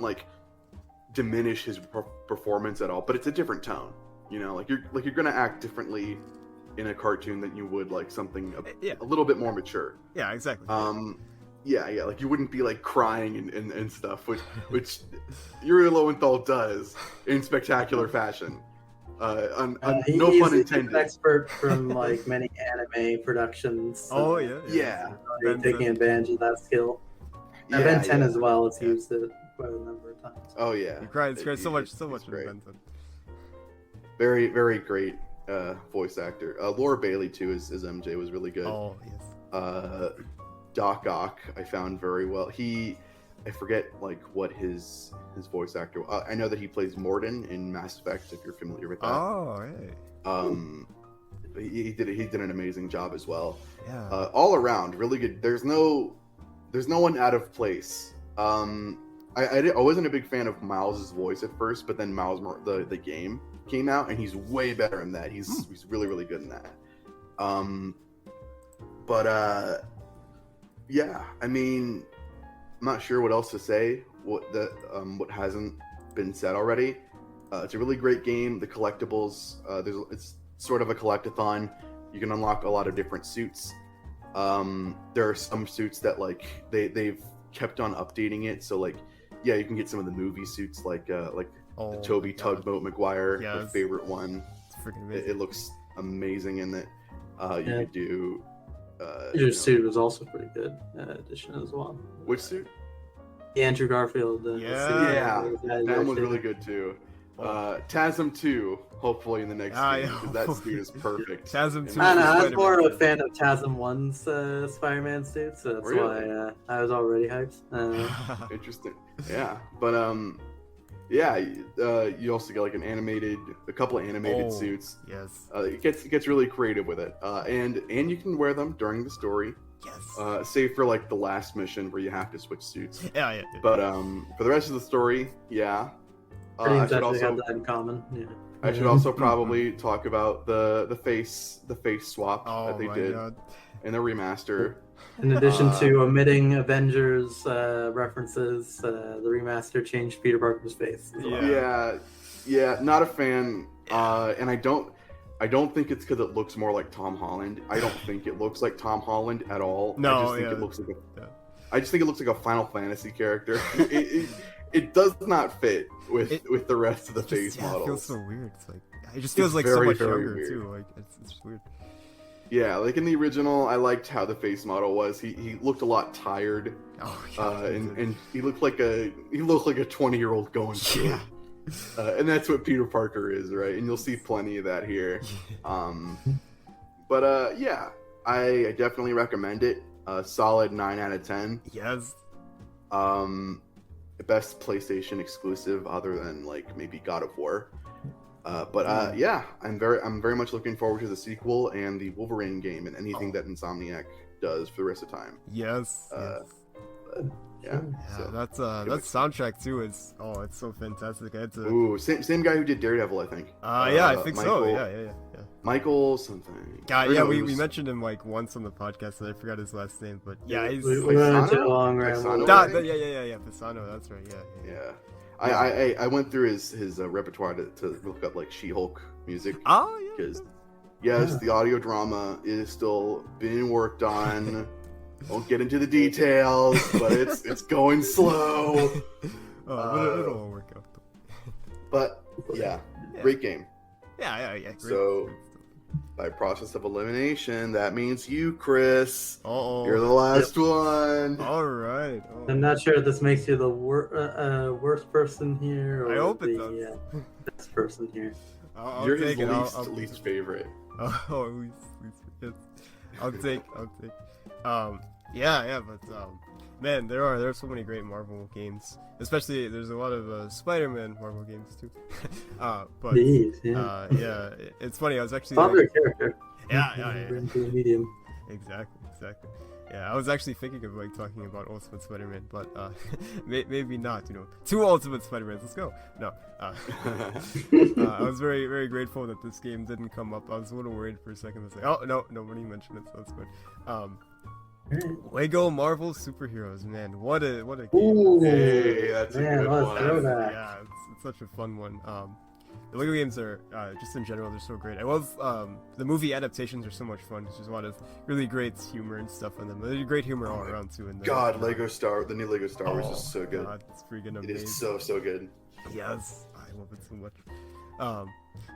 Speaker 3: like diminish his performance at all, but it's a different tone. You know, like you're gonna act differently in a cartoon than you would like something a little bit more mature.
Speaker 4: Yeah, exactly.
Speaker 3: Yeah, like you wouldn't be like crying and stuff, which Yuri Lowenthal does in spectacular fashion. No pun intended.
Speaker 2: He's an expert from like many anime productions. So
Speaker 3: yeah.
Speaker 2: Taking advantage of that skill.
Speaker 3: Yeah,
Speaker 2: Ben 10 as well. It's used it quite a number of times.
Speaker 3: Oh yeah.
Speaker 4: He cried so much in
Speaker 3: great.
Speaker 4: Ben 10.
Speaker 3: Very great voice actor. Laura Bailey too as MJ was really good.
Speaker 4: Oh yes.
Speaker 3: Doc Ock I found very well. I forget like what his voice actor. I know that he plays Mordin in Mass Effect. If you're familiar with that.
Speaker 4: Oh right.
Speaker 3: He did an amazing job as well.
Speaker 4: Yeah.
Speaker 3: All around really good. There's no one out of place. I wasn't a big fan of Miles' voice at first, but then Miles the game came out and he's way better in that. He's really good in that. Yeah, I mean, I'm not sure what else to say. What hasn't been said already. It's a really great game. The collectibles, it's sort of a collectathon. You can unlock a lot of different suits. There are some suits that like they've kept on updating it. So like, yeah, you can get some of the movie suits like the Toby Tugboat Maguire, my favorite one.
Speaker 4: It's freaking amazing.
Speaker 3: It looks amazing in it. You could do.
Speaker 2: Your suit was also pretty good addition as well.
Speaker 3: Which suit?
Speaker 2: The Andrew Garfield.
Speaker 3: That one was really good too. TASM 2, hopefully in the next game, because that suit is perfect.
Speaker 4: TASM 2.
Speaker 2: I was more of a fan of TASM 1's Spider-Man suit, so that's why I was already hyped.
Speaker 3: Interesting. Yeah, but you also get like a couple of animated suits.
Speaker 4: Yes.
Speaker 3: It gets really creative with it, and you can wear them during the story.
Speaker 4: Yes.
Speaker 3: Save for like the last mission where you have to switch suits.
Speaker 4: Yeah.
Speaker 3: But for the rest of the story, yeah.
Speaker 2: I should also have that in common. Yeah.
Speaker 3: I should also probably talk about the face swap that they did in the remaster.
Speaker 2: In addition to omitting Avengers references, the remaster changed Peter Parker's face.
Speaker 3: Yeah, not a fan. And I don't think it's because it looks more like Tom Holland. I don't think it looks like Tom Holland at all.
Speaker 4: No,
Speaker 3: I just think it looks like I just think it looks like a Final Fantasy character. It does not fit with the rest of the face models.
Speaker 4: It feels so weird. It's like it just feels like so much younger
Speaker 3: weird.
Speaker 4: too. Like it's weird.
Speaker 3: Yeah, like in the original, I liked how the face model was. He looked a lot tired, and he looked like a 20-year-old going through.
Speaker 4: Yeah.
Speaker 3: And that's what Peter Parker is, right? And you'll see plenty of that here. Yeah, I definitely recommend it. Solid 9 out of 10.
Speaker 4: Yes.
Speaker 3: Best PlayStation exclusive other than like maybe God of War. Yeah, I'm very much looking forward to the sequel and the Wolverine game and anything that Insomniac does for the rest of time.
Speaker 4: Yes.
Speaker 3: Yeah. So,
Speaker 4: that soundtrack too is it's so fantastic. I had to.
Speaker 3: Ooh, same guy who did Daredevil, I think.
Speaker 4: I think
Speaker 3: Michael,
Speaker 4: so. Yeah.
Speaker 3: Michael something.
Speaker 4: God,
Speaker 3: Or
Speaker 4: yeah,
Speaker 3: no,
Speaker 4: we
Speaker 3: it was-
Speaker 4: mentioned him like once on the podcast, and I forgot his last name, but yeah, he's
Speaker 2: we went into
Speaker 3: Pisano?
Speaker 2: a long
Speaker 3: Pisano,
Speaker 2: ramble.
Speaker 3: I think?
Speaker 4: yeah, Pisano, that's right, yeah.
Speaker 3: Yeah. I went through his repertoire to look up like She-Hulk music
Speaker 4: Oh yeah.
Speaker 3: because yes,
Speaker 2: Yeah.
Speaker 3: the audio drama is still being worked on. Won't get into the details, but it's going slow.
Speaker 4: But it'll all work out.
Speaker 3: But yeah, great game.
Speaker 4: Yeah. Great.
Speaker 3: So- By process of elimination, that means you, Chris.
Speaker 4: Uh-oh.
Speaker 3: You're the last one.
Speaker 4: All right. Oh.
Speaker 2: I'm not sure if this makes you the worst person here or
Speaker 4: I hope it
Speaker 2: the best person here.
Speaker 4: I'll
Speaker 3: You're his
Speaker 4: take it.
Speaker 3: least favorite.
Speaker 4: Least yes. I'll take. Yeah, but man, there are so many great Marvel games. Especially, there's a lot of Spider-Man Marvel games too. But
Speaker 2: Indeed, yeah.
Speaker 4: yeah, it's funny. I was actually
Speaker 2: Popular character.
Speaker 4: yeah.
Speaker 2: Into the medium.
Speaker 4: Exactly. Yeah, I was actually thinking of like talking about Ultimate Spider-Man, but maybe not. You know, 2 Ultimate Spider-Mans. Let's go. No, I was very, very grateful that this game didn't come up. I was a little worried for a second. I was like, oh no, nobody mentioned it, so that's good. Lego Marvel Superheroes, man, what a game.
Speaker 2: Ooh,
Speaker 3: Hey, that's a
Speaker 2: man,
Speaker 3: good
Speaker 2: let's
Speaker 3: one.
Speaker 2: throw that.
Speaker 4: Yeah, it's such a fun one. The Lego games are just in general, they're so great. I love the movie adaptations are so much fun. There's a lot of really great humor and stuff in them. There's great humor all around too. In
Speaker 3: God, the new Lego Star Wars is so good.
Speaker 4: God, it's freaking
Speaker 3: It
Speaker 4: amazing.
Speaker 3: is so good.
Speaker 4: Yes, I love it so much.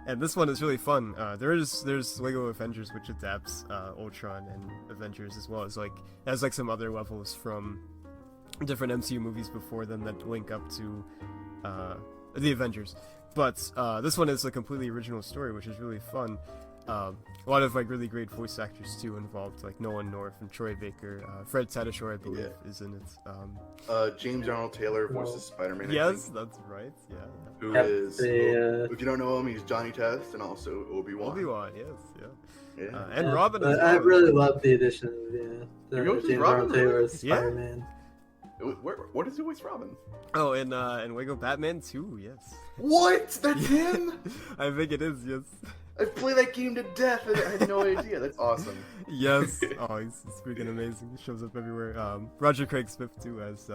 Speaker 4: And this one is really fun. There's Lego Avengers, which adapts Ultron and Avengers, as well as like has like some other levels from different MCU movies before them that link up to the Avengers. But this one is a completely original story, which is really fun. A lot of like really great voice actors too involved, like Nolan North and Troy Baker. Fred Tatasciore, I believe, is in it.
Speaker 3: James Arnold Taylor voices Spider-Man. I
Speaker 4: Yes,
Speaker 3: think,
Speaker 4: that's right. Yeah.
Speaker 3: who
Speaker 2: Yep,
Speaker 3: is?
Speaker 2: the,
Speaker 3: if you don't know him, he's Johnny Test and also Obi-Wan.
Speaker 4: Obi-Wan, yes, yeah.
Speaker 3: Yeah.
Speaker 4: And Robin as
Speaker 2: But
Speaker 4: well.
Speaker 2: I really love the addition of
Speaker 3: You go to
Speaker 2: James
Speaker 3: Robin,
Speaker 2: Arnold Taylor's
Speaker 4: Yeah.
Speaker 2: Spider-Man.
Speaker 3: What is it with Robin?
Speaker 4: Oh, and Lego Batman 2, yes.
Speaker 3: What? That's him?
Speaker 4: I think it is, yes.
Speaker 3: I played that game to death and I had no idea. That's awesome.
Speaker 4: Yes. Oh, he's freaking amazing. He shows up everywhere. Roger Craig Smith too as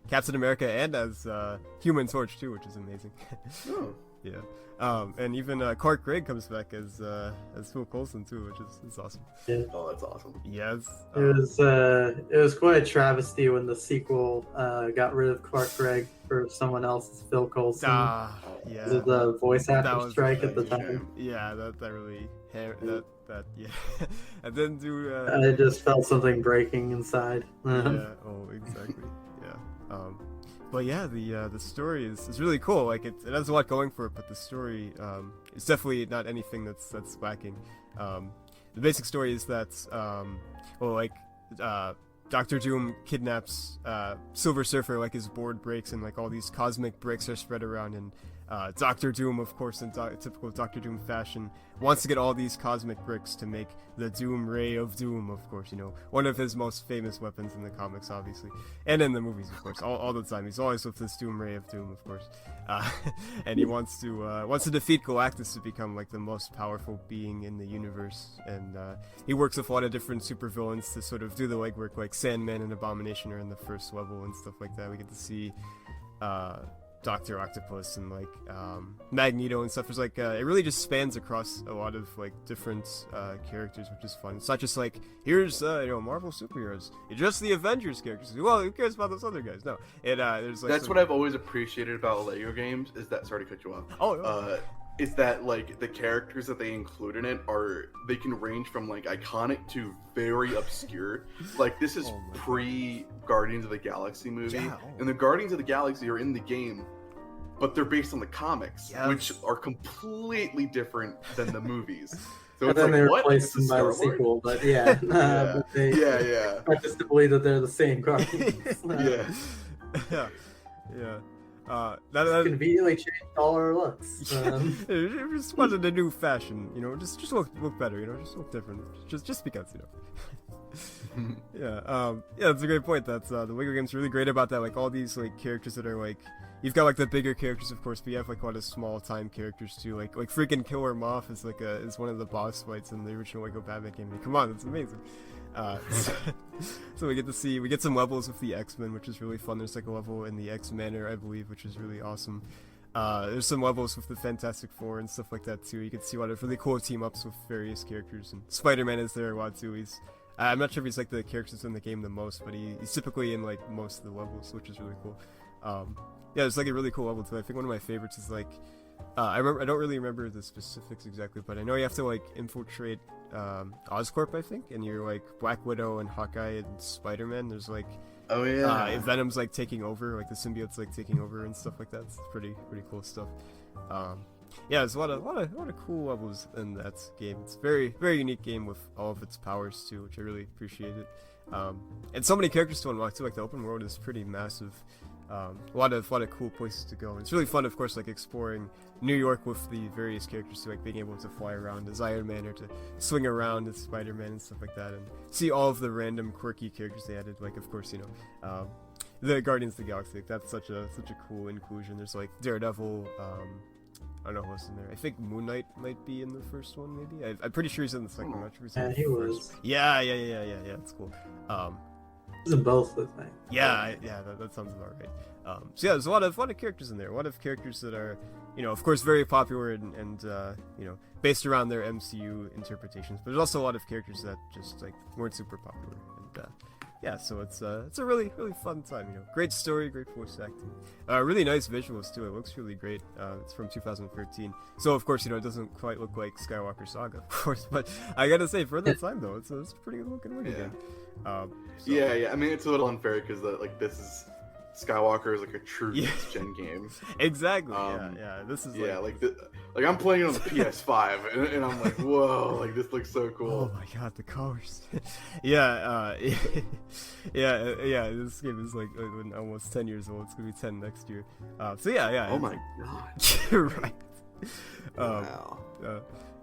Speaker 4: Captain America and as Human Torch too, which is amazing.
Speaker 3: Oh.
Speaker 4: Yeah. And even Clark Gregg comes back as Phil Coulson too, which is awesome.
Speaker 3: Oh, that's awesome.
Speaker 4: Yes.
Speaker 2: It was quite a travesty when the sequel got rid of Clark Gregg for someone else's Phil Coulson.
Speaker 4: Yeah.
Speaker 2: Because of the voice
Speaker 4: That
Speaker 2: actor
Speaker 4: was
Speaker 2: strike at the
Speaker 3: That's a
Speaker 2: time.
Speaker 3: shame.
Speaker 4: Yeah, that really that yeah. And then do
Speaker 2: I just felt something breaking inside.
Speaker 4: yeah. Oh, exactly. Yeah. But yeah, the story is really cool. Like it has a lot going for it, but the story is definitely not anything that's lacking. The basic story is that Doctor Doom kidnaps Silver Surfer, like his board breaks and like all these cosmic bricks are spread around, and Doctor Doom, of course, in typical Doctor Doom fashion, wants to get all these cosmic bricks to make the Doom Ray of Doom, of course, you know, one of his most famous weapons in the comics, obviously, and in the movies, of course, all the time. He's always with this Doom Ray of Doom, of course, and he wants to defeat Galactus to become like the most powerful being in the universe, and he works with a lot of different supervillains to sort of do the legwork, like Sandman and Abomination are in the first level and stuff like that. We get to see Dr. Octopus and like Magneto and stuff. There's like it really just spans across a lot of like different characters, which is fun. It's not just like here's Marvel superheroes. It's just the Avengers characters. Well, who cares about those other guys? No, there's like
Speaker 3: That's what I've always appreciated about Lego games is that. Sorry to cut you off.
Speaker 4: Oh, no.
Speaker 3: Is that like the characters that they include in it they can range from like iconic to very obscure. Like this is pre Guardians of the Galaxy movie,
Speaker 4: Yeah.
Speaker 3: and the Guardians of the Galaxy are in the game, but they're based on the comics,
Speaker 4: Yes.
Speaker 3: which are completely different than the movies. So
Speaker 2: And
Speaker 3: it's
Speaker 2: then they
Speaker 3: like, what?
Speaker 2: replaced
Speaker 3: This
Speaker 2: them
Speaker 3: is
Speaker 2: by the
Speaker 3: Star-Lord?
Speaker 2: sequel, but yeah. But they,
Speaker 3: Yeah.
Speaker 2: I just to believe that they're the same Guardians.
Speaker 3: Yeah.
Speaker 4: yeah.
Speaker 2: That conveniently changed all our looks.
Speaker 4: It just wanted a new fashion, you know. Just look better, you know. Just look different, just because, you know. Yeah, that's a great point. That's the Lego game's really great about that. Like all these like characters that are like, you've got like the bigger characters, of course, but you have like a lot of small time characters too. Like freaking Killer Moth is like is one of the boss fights in the original Lego Batman game. I mean, come on, it's amazing. So we get some levels with the X-Men, which is really fun. There's like a level in the X-Manor, I believe, which is really awesome. There's some levels with the Fantastic Four and stuff like that too. You can see a lot of really cool team-ups with various characters, and Spider-Man is there a lot too. I'm not sure if he's like the characters in the game the most, but he's typically in like most of the levels, which is really cool. Yeah, it's like a really cool level too. I think one of my favorites is like, I don't really remember the specifics exactly, but I know you have to like infiltrate Oscorp, I think, and you're like Black Widow and Hawkeye and Spider-Man. There's like,
Speaker 3: Oh yeah.
Speaker 4: Venom's like taking over, like the symbiote's like taking over and stuff like that. It's pretty cool stuff. Yeah, there's a lot of cool levels in that game. It's a very unique game with all of its powers too, which I really appreciate it. And so many characters to unlock too. Like the open world is pretty massive. A lot of cool places to go. And it's really fun, of course, like exploring New York with the various characters too, like being able to fly around as Iron Man or to swing around as Spider-Man and stuff like that, and see all of the random quirky characters they added. Like, of course, the Guardians of the Galaxy. Like, that's such a cool inclusion. There's like Daredevil. I don't know who else in there. I think Moon Knight might be in the first one, maybe. I'm pretty sure he's in the second one. I'm not sure he's in
Speaker 2: Yeah,
Speaker 4: the
Speaker 2: he
Speaker 4: first.
Speaker 2: was.
Speaker 4: Yeah. It's cool.
Speaker 2: He's in both, I think.
Speaker 4: Yeah, that sounds about right. So yeah, there's a lot of characters in there. A lot of characters that are, of course, very popular and based around their MCU interpretations. But there's also a lot of characters that just like weren't super popular. And yeah, so it's a really fun time. Great story, great voice acting, really nice visuals too. It looks really great. It's from 2013, so of course it doesn't quite look like Skywalker Saga, of course. But I gotta say, for the time though, it's a pretty good looking Lego game.
Speaker 3: Yeah. I mean, it's a little unfair because this is Skywalker is like a true next gen game.
Speaker 4: Exactly. This is
Speaker 3: like I'm playing it on the PS5 and I'm like, whoa, like this looks so cool.
Speaker 4: Oh my god, the colors. Yeah. This game is like almost 10 years old. It's gonna be 10 next year. So yeah.
Speaker 3: Oh my god.
Speaker 4: You're right.
Speaker 3: Wow.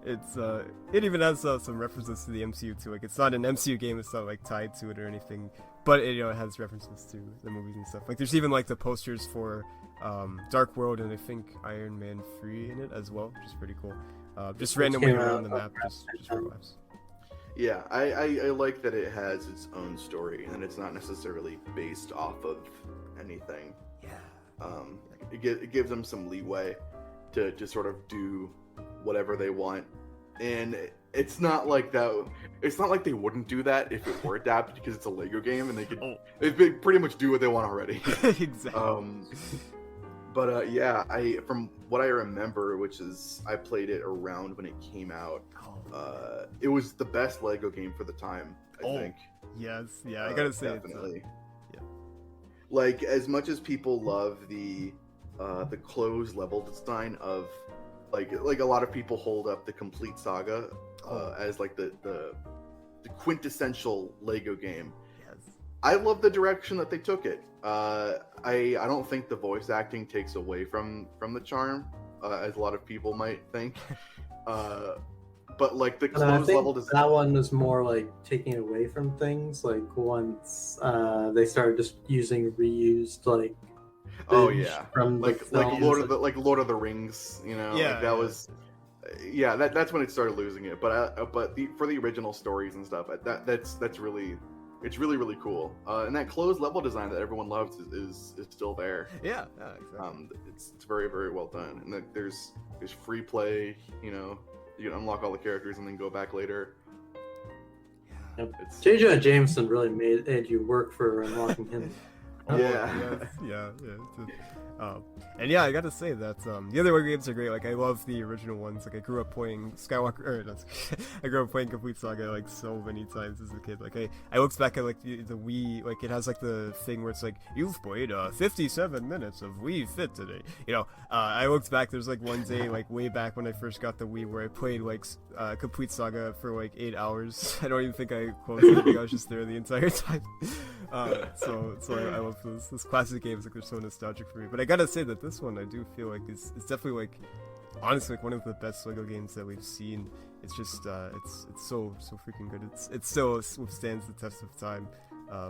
Speaker 4: It even has some references to the MCU too. Like, it's not an MCU game, it's not like tied to it or anything, but it has references to the movies and stuff. Like, there's even like the posters for Dark World and I think Iron Man 3 in it as well, which is pretty cool. Just randomly around the map, just for laughs.
Speaker 3: Yeah, I like that it has its own story and it's not necessarily based off of anything.
Speaker 4: Yeah.
Speaker 3: It gives them some leeway to just sort of do whatever they want, and it's not like that. It's not like they wouldn't do that if it were adapted, because it's a Lego game and they pretty much do what they want already.
Speaker 4: Exactly.
Speaker 3: But from what I remember, which is I played it around when it came out. It was the best Lego game for the time, I think.
Speaker 4: Yes, yeah, I gotta say,
Speaker 3: definitely. Like, as much as people love the closed level design of like a lot of people hold up the complete saga as like the quintessential Lego game.
Speaker 4: Yes.
Speaker 3: I love the direction that they took it. I don't think the voice acting takes away from the charm, as a lot of people might think. But like the closed level design,
Speaker 2: that one was more like taking away from things. Like once they started just using reused like.
Speaker 3: Oh yeah,
Speaker 2: from
Speaker 3: like Lord of the Rings, that was, that's when it started losing it. But for the original stories and stuff, that's really, it's really cool. And that closed level design that everyone loves is still there.
Speaker 4: Yeah, exactly.
Speaker 3: It's very well done. And there's free play. You can unlock all the characters and then go back later.
Speaker 2: Yeah, J.J. Jameson really made you work for unlocking him.
Speaker 4: Yeah. And yeah, I gotta say that the other Lego games are great. Like, I love the original ones. Like, I grew up playing I grew up playing Complete Saga like so many times as a kid. Like, I looked back at like the Wii. Like, it has like the thing where it's like, you've played 57 minutes of Wii Fit today. I looked back. There's like one day like way back when I first got the Wii where I played like Complete Saga for like 8 hours. I don't even think I closed it. I was just there the entire time. So I love love those classic games. Like they're so nostalgic for me. But I gotta say that this one I do feel like is definitely like honestly like one of the best Lego games that we've seen. It's just it's so freaking good. It still withstands the test of time.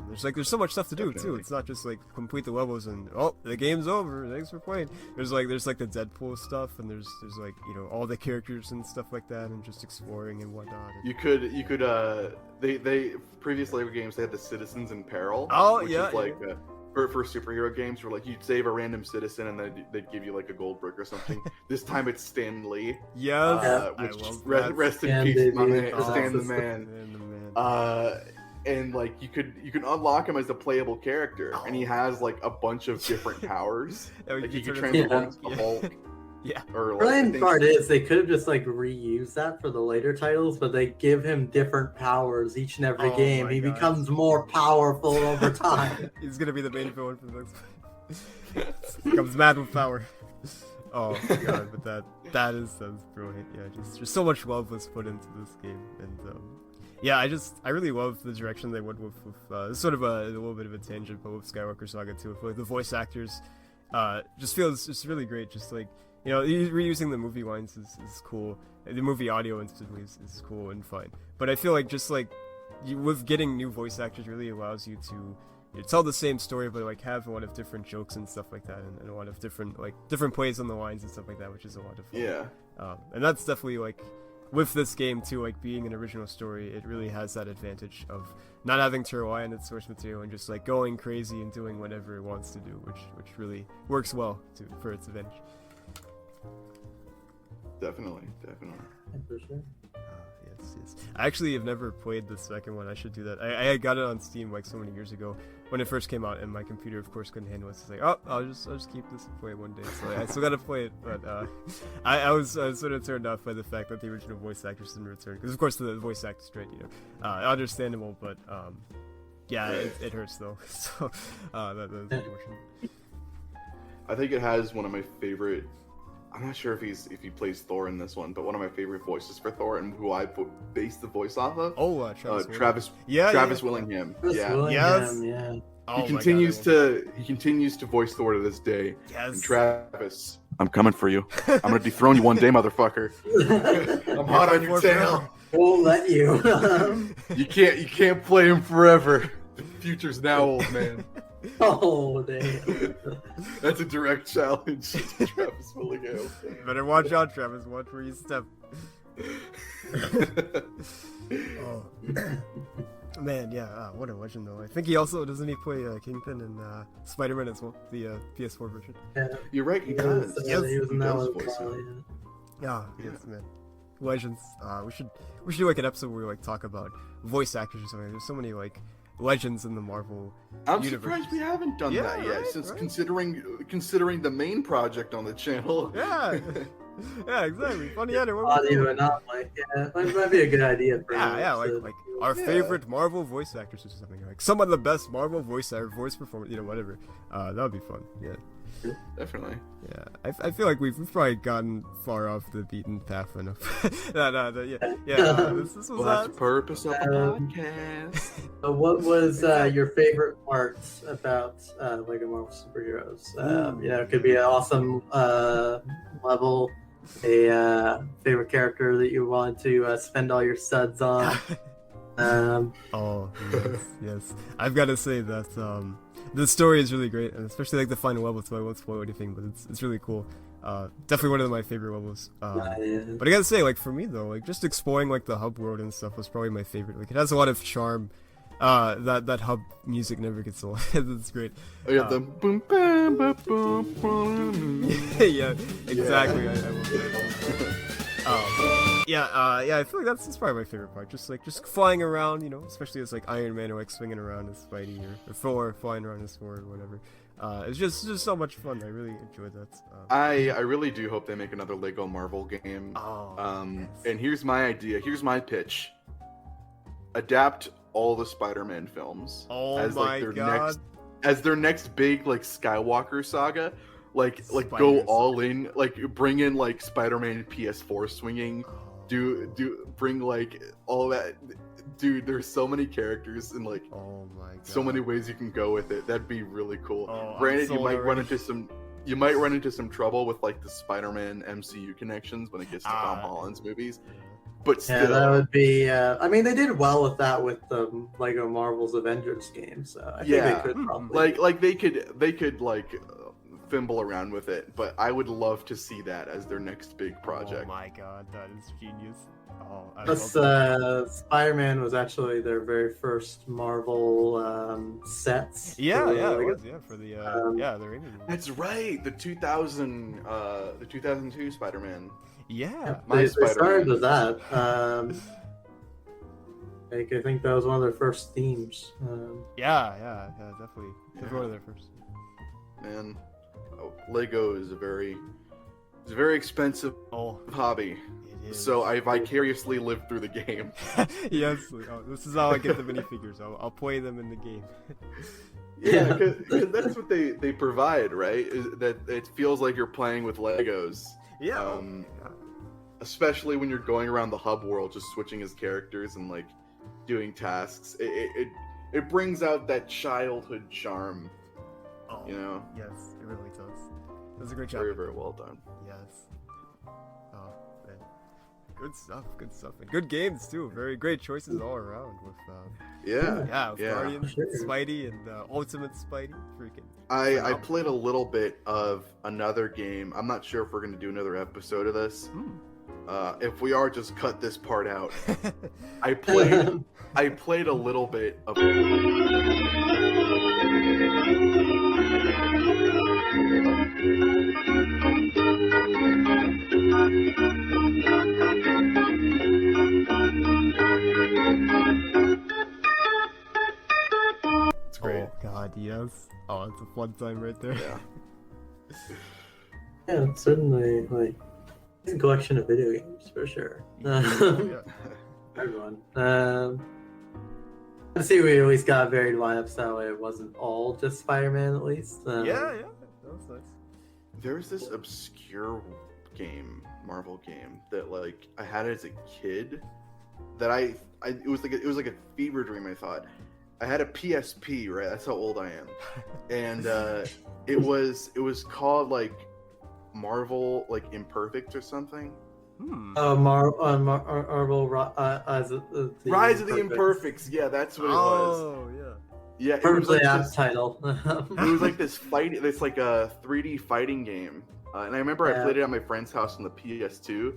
Speaker 4: There's so much stuff to do too. It's not just like complete the levels and the game's over. Thanks for playing. There's like the Deadpool stuff and there's like all the characters and stuff like that and just exploring and whatnot.
Speaker 3: You could they previous Lego games they had the Citizens in Peril.
Speaker 4: Oh
Speaker 3: which
Speaker 4: yeah.
Speaker 3: is like for superhero games where like you'd save a random citizen and then they'd give you like a gold brick or something. This time it's Stan Lee.
Speaker 4: Yes.
Speaker 3: Which
Speaker 4: I love that.
Speaker 3: rest in
Speaker 2: Stan
Speaker 3: peace, my
Speaker 2: baby.
Speaker 3: man,
Speaker 2: Oh,
Speaker 3: Stan the
Speaker 2: that's
Speaker 3: man.
Speaker 4: Man, the man.
Speaker 3: And like you can unlock him as a playable character, and he has like a bunch of different powers.
Speaker 4: Oh,
Speaker 3: Like he
Speaker 4: can
Speaker 3: can
Speaker 4: turn into-
Speaker 3: transform into the Hulk.
Speaker 4: Yeah.
Speaker 3: Or like, I
Speaker 2: Brilliant
Speaker 3: think-
Speaker 2: part is they could have just like reused that for the later titles, but they give him different powers each and every
Speaker 4: Oh
Speaker 2: game.
Speaker 4: my
Speaker 2: He
Speaker 4: God.
Speaker 2: becomes more powerful over time.
Speaker 4: He's gonna be the main villain for the next becomes mad with power. Oh my god, but that's brilliant. Yeah, just so much love was put into this game, and yeah, I really love the direction they went with sort of a little bit of a tangent, but with Skywalker Saga too. With, like the voice actors, just feels just really great. Just like reusing the movie lines is cool. The movie audio instantly is cool and fun. But I feel like just like with getting new voice actors really allows you to tell the same story, but like have a lot of different jokes and stuff like that, and a lot of different plays on the lines and stuff like that, which is a lot of fun.
Speaker 3: Yeah.
Speaker 4: And that's definitely like with this game too, like being an original story, it really has that advantage of not having to rely on its source material and just like going crazy and doing whatever it wants to do, which really works well for its advantage.
Speaker 3: Definitely.
Speaker 2: For sure.
Speaker 4: Yes. I actually have never played the second one. I should do that. I got it on Steam like so many years ago when it first came out, and my computer, of course, couldn't handle it. So it's like, oh, I'll just keep this and play it one day. So I still got to play it, but I was sort of turned off by the fact that the original voice actors didn't return, because of course the voice actors, right? Understandable, but yeah, it hurts though. So that's unfortunate.
Speaker 3: I think it has one of my favorite. I'm not sure if he plays Thor in this one, but one of my favorite voices for Thor and who I based the voice off of.
Speaker 4: Oh,
Speaker 3: Travis.
Speaker 4: Yeah,
Speaker 3: Travis Willingham.
Speaker 2: Chris
Speaker 3: Yeah.
Speaker 2: Willingham,
Speaker 4: Yes.
Speaker 2: yeah.
Speaker 4: Oh
Speaker 3: He
Speaker 4: my
Speaker 3: continues
Speaker 4: God,
Speaker 3: he continues to voice Thor to this day.
Speaker 4: Yes.
Speaker 3: And Travis, I'm coming for you. I'm gonna dethrone you one day, motherfucker. I'm hot on your tail.
Speaker 2: Won't let you.
Speaker 3: You can't play him forever. The future's now, old man.
Speaker 2: Oh, damn.
Speaker 3: That's a direct challenge to Travis Willingham.
Speaker 4: Better watch out, Travis. Watch where you step. Oh. Man, yeah, what a legend though. I think he also doesn't he play Kingpin and Spider-Man as well, the PS4 version.
Speaker 2: Yeah.
Speaker 3: You're right, he does.
Speaker 4: Yes,
Speaker 2: he was in
Speaker 3: he
Speaker 2: that
Speaker 3: does
Speaker 2: one.
Speaker 3: voice
Speaker 2: Probably,
Speaker 3: him.
Speaker 2: yeah.
Speaker 4: Yes, man. Legends. We should do like an episode where we like talk about voice actors or something. There's so many like legends in the Marvel
Speaker 3: I'm
Speaker 4: universe.
Speaker 3: surprised we haven't done
Speaker 4: Yeah,
Speaker 3: that yet,
Speaker 4: right,
Speaker 3: since
Speaker 4: right.
Speaker 3: considering the main project on the channel.
Speaker 4: Yeah. Yeah, exactly. Funny editor.
Speaker 2: Audio anomaly. Yeah, might be a good idea for
Speaker 4: Yeah,
Speaker 2: you.
Speaker 4: like our favorite Marvel voice actors or something, like some of the best Marvel voice performance, whatever. That would be fun. Yeah,
Speaker 3: Definitely.
Speaker 4: yeah. I feel like we've probably gotten far off the beaten path enough. Yeah. This was
Speaker 3: Well, that's the purpose of the podcast.
Speaker 2: So what was your favorite parts about Lego Marvel Superheroes? It could be an awesome level, a favorite character that you want to spend all your suds on.
Speaker 4: Oh yes. I've got to say that the story is really great, and especially like the final level. So I won't spoil anything, but it's really cool. Definitely one of my favorite levels. But I gotta say, like for me though, like just exploring like the hub world and stuff was probably my favorite. Like it has a lot of charm. That hub music never gets old. It's great.
Speaker 3: Oh yeah, the boom bam ba boom boom.
Speaker 4: Yeah, exactly. I love that. Yeah, I feel like that's probably my favorite part. Just flying around, especially as like Iron Man or like swinging around as Spidey or Thor flying around as Thor or whatever. It's just so much fun. I really enjoyed that.
Speaker 3: I really do hope they make another Lego Marvel game.
Speaker 4: Yes.
Speaker 3: And here's my idea. Here's my pitch. Adapt all the Spider-Man films
Speaker 4: Oh
Speaker 3: as
Speaker 4: my
Speaker 3: like their
Speaker 4: God.
Speaker 3: their next big like Skywalker saga. Like go
Speaker 4: Spiders.
Speaker 3: all in, like bring in like Spider-Man PS4 swinging,
Speaker 4: Oh.
Speaker 3: bring like all that, Dude, there's so many characters and like
Speaker 4: Oh my god.
Speaker 3: so many ways you can go with it. That'd be really cool.
Speaker 4: Oh, I'm
Speaker 3: Granted,
Speaker 4: sold already.
Speaker 3: you might run into some trouble with like the Spider-Man MCU connections when it gets to Tom Holland's movies. But still,
Speaker 2: Yeah, that would be. I mean, they did well with that with the Lego Marvel's Avengers game, so I think
Speaker 3: Yeah.
Speaker 2: they could probably.
Speaker 3: like they could like fimble around with it. But I would love to see that as their next big project.
Speaker 4: Oh my god, that is genius. Oh, I
Speaker 2: Plus,
Speaker 4: love that.
Speaker 2: Spider-Man was actually their very first Marvel sets.
Speaker 4: Yeah,
Speaker 2: for
Speaker 4: yeah, it
Speaker 2: Lego.
Speaker 4: was, yeah, for the the Raimi movie.
Speaker 3: That's right, the 2002 Spider-Man.
Speaker 4: Yeah.
Speaker 3: My
Speaker 2: They
Speaker 3: Spider-Man.
Speaker 2: started with that. Like, I think that was one of their first themes.
Speaker 4: Yeah, definitely. Definitely one of their first.
Speaker 3: Man, Lego is a very expensive
Speaker 4: Oh,
Speaker 3: hobby.
Speaker 4: it is.
Speaker 3: So I vicariously lived through the game.
Speaker 4: yes. Oh, this is how I get the minifigures. I'll play them in the game.
Speaker 3: Yeah, because that's what they provide, right? That it feels like you're playing with Legos.
Speaker 4: Yeah.
Speaker 3: Especially when you're going around the hub world, just switching his characters and like doing tasks. It brings out that childhood charm.
Speaker 4: Oh,
Speaker 3: You know,
Speaker 4: yes, it really does. That's a great job.
Speaker 3: very well done.
Speaker 4: Yes. Oh man, good stuff. Good stuff. And good games too. Very great choices all around with
Speaker 3: Yeah.
Speaker 4: with
Speaker 3: Yeah.
Speaker 4: Guardians,
Speaker 2: Sure.
Speaker 4: Spidey, and Ultimate Spidey. Freaking.
Speaker 3: I
Speaker 4: phenomenal.
Speaker 3: played a little bit of another game. I'm not sure if we're gonna do another episode of this. If we are, just cut this part out. I played a little bit of. It's great.
Speaker 4: Oh God, yes. Oh, it's a fun time right there.
Speaker 3: Yeah.
Speaker 2: Yeah, it's certainly like it's a collection of video games for sure.
Speaker 4: Yeah.
Speaker 2: Everyone. I see we at least got varied lineups that way. It wasn't all just Spider-Man, at least.
Speaker 4: Yeah. That was nice.
Speaker 3: There's this obscure Marvel game that like I had as a kid that it was like a fever dream. I thought I had a PSP, right? That's how old I am, and it was called like Marvel like Imperfect or something.
Speaker 2: Marvel
Speaker 3: Rise of the Imperfects. Yeah, that's what it was.
Speaker 4: Oh yeah.
Speaker 3: Yeah, it was
Speaker 2: Perfectly
Speaker 3: like
Speaker 2: apt
Speaker 3: this,
Speaker 2: title.
Speaker 3: it was like this like a 3D fighting game, and I remember I played it at my friend's house on the PS2.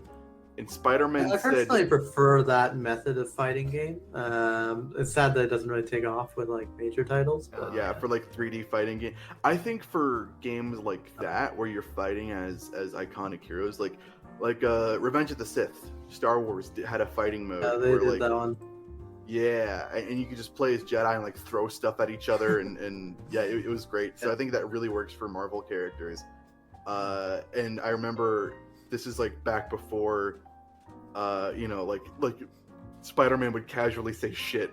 Speaker 3: And Spider-Man
Speaker 2: I
Speaker 3: said,
Speaker 2: personally prefer that method of fighting game. It's sad that it doesn't really take off with like major titles. But
Speaker 3: yeah, for like 3D fighting game. I think for games like that where you're fighting as iconic heroes, like Revenge of the Sith, Star Wars had a fighting mode.
Speaker 2: yeah, they
Speaker 3: where,
Speaker 2: did
Speaker 3: like,
Speaker 2: that one.
Speaker 3: Yeah, and you could just play as Jedi and like throw stuff at each other, and yeah, it was great. So I think that really works for Marvel characters. And I remember this is like back before, like Spider-Man would casually say shit,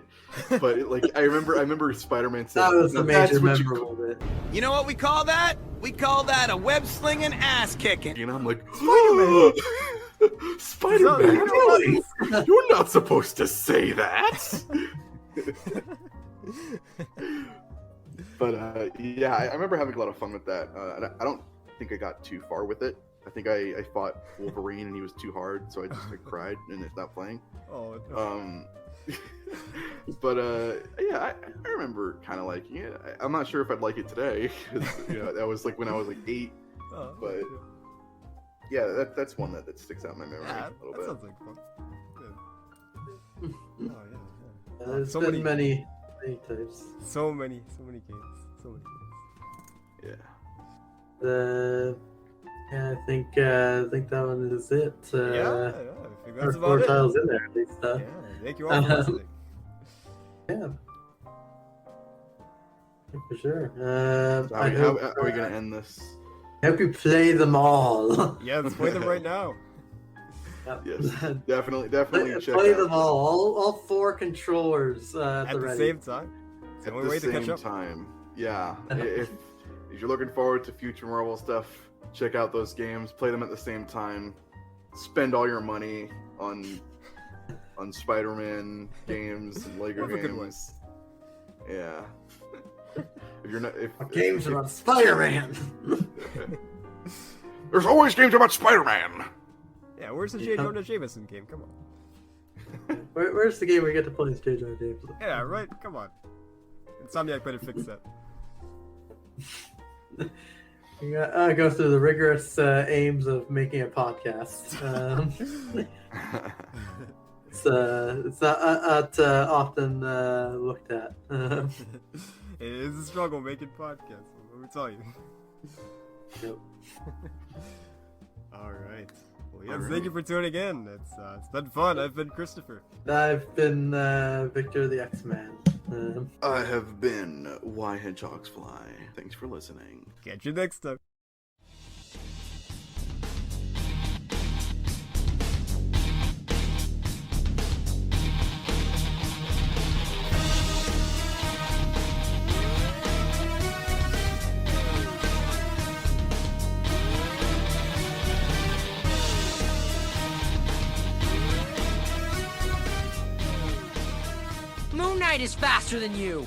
Speaker 3: but I remember Spider-Man saying
Speaker 2: That was the
Speaker 3: "Now that's
Speaker 2: major
Speaker 3: what you
Speaker 2: memorable bit.
Speaker 8: You know what we call that? We call that a web slinging ass kicking.
Speaker 3: And I'm like, Spider-Man, really? You're not supposed to say that. But yeah, I remember having a lot of fun with that. I don't think I got too far with it. I think I fought Wolverine and he was too hard, so I just cried and stopped playing.
Speaker 4: Oh. No.
Speaker 3: But yeah, I remember kind of liking it. I'm not sure if I'd like it today. 'Cause, that was like when I was like 8.
Speaker 4: Oh,
Speaker 3: But yeah, that's one that sticks out in my memory
Speaker 4: yeah,
Speaker 3: a little
Speaker 4: that
Speaker 3: bit.
Speaker 4: sounds like fun. Good. Oh yeah.
Speaker 2: There's
Speaker 4: so
Speaker 2: been
Speaker 4: many-
Speaker 2: many types.
Speaker 4: So many games. So many games.
Speaker 3: Yeah.
Speaker 2: Yeah, I think that one is it.
Speaker 4: Yeah, I think
Speaker 2: There are
Speaker 4: that's
Speaker 2: 4
Speaker 4: about it.
Speaker 2: titles in there at least.
Speaker 4: Yeah, thank you all for listening.
Speaker 2: Yeah. For sure.
Speaker 3: So how are we gonna end this?
Speaker 2: I hope you play them all.
Speaker 4: Yeah, let's play them right now.
Speaker 2: Yep.
Speaker 3: Yes, definitely
Speaker 2: Play
Speaker 3: check
Speaker 2: play
Speaker 3: out
Speaker 2: them all 4 controllers
Speaker 4: At the
Speaker 2: ready.
Speaker 4: same time. It's the
Speaker 3: at
Speaker 4: only way
Speaker 3: the
Speaker 4: to catch
Speaker 3: same
Speaker 4: up.
Speaker 3: time. Yeah, if you're looking forward to future Marvel stuff, check out those games. Play them at the same time. Spend all your money on on Spider-Man games and Lego
Speaker 4: Have a good one.
Speaker 3: games. Yeah. If you're not, if
Speaker 2: Games about Spider-Man.
Speaker 6: There's always games about Spider-Man.
Speaker 4: Yeah, where's the J.
Speaker 2: Yeah.
Speaker 4: Jonah Jameson game? Come on.
Speaker 2: Where's the game we get to play as J. Jonah Jameson?
Speaker 4: Yeah, right? Come on. Insomniac better fix that.
Speaker 2: You gotta go through the rigorous aims of making a podcast. It's not often looked at.
Speaker 4: It is a struggle making podcasts, let me tell you.
Speaker 2: Yep.
Speaker 4: Alright. Well, yes, thank you for tuning in. It's been fun. I've been Christopher.
Speaker 2: I've been Victor the X-Man.
Speaker 3: I have been Why Hedgehogs Fly. Thanks for listening.
Speaker 4: Catch you next time.
Speaker 9: Moon Knight is faster than you!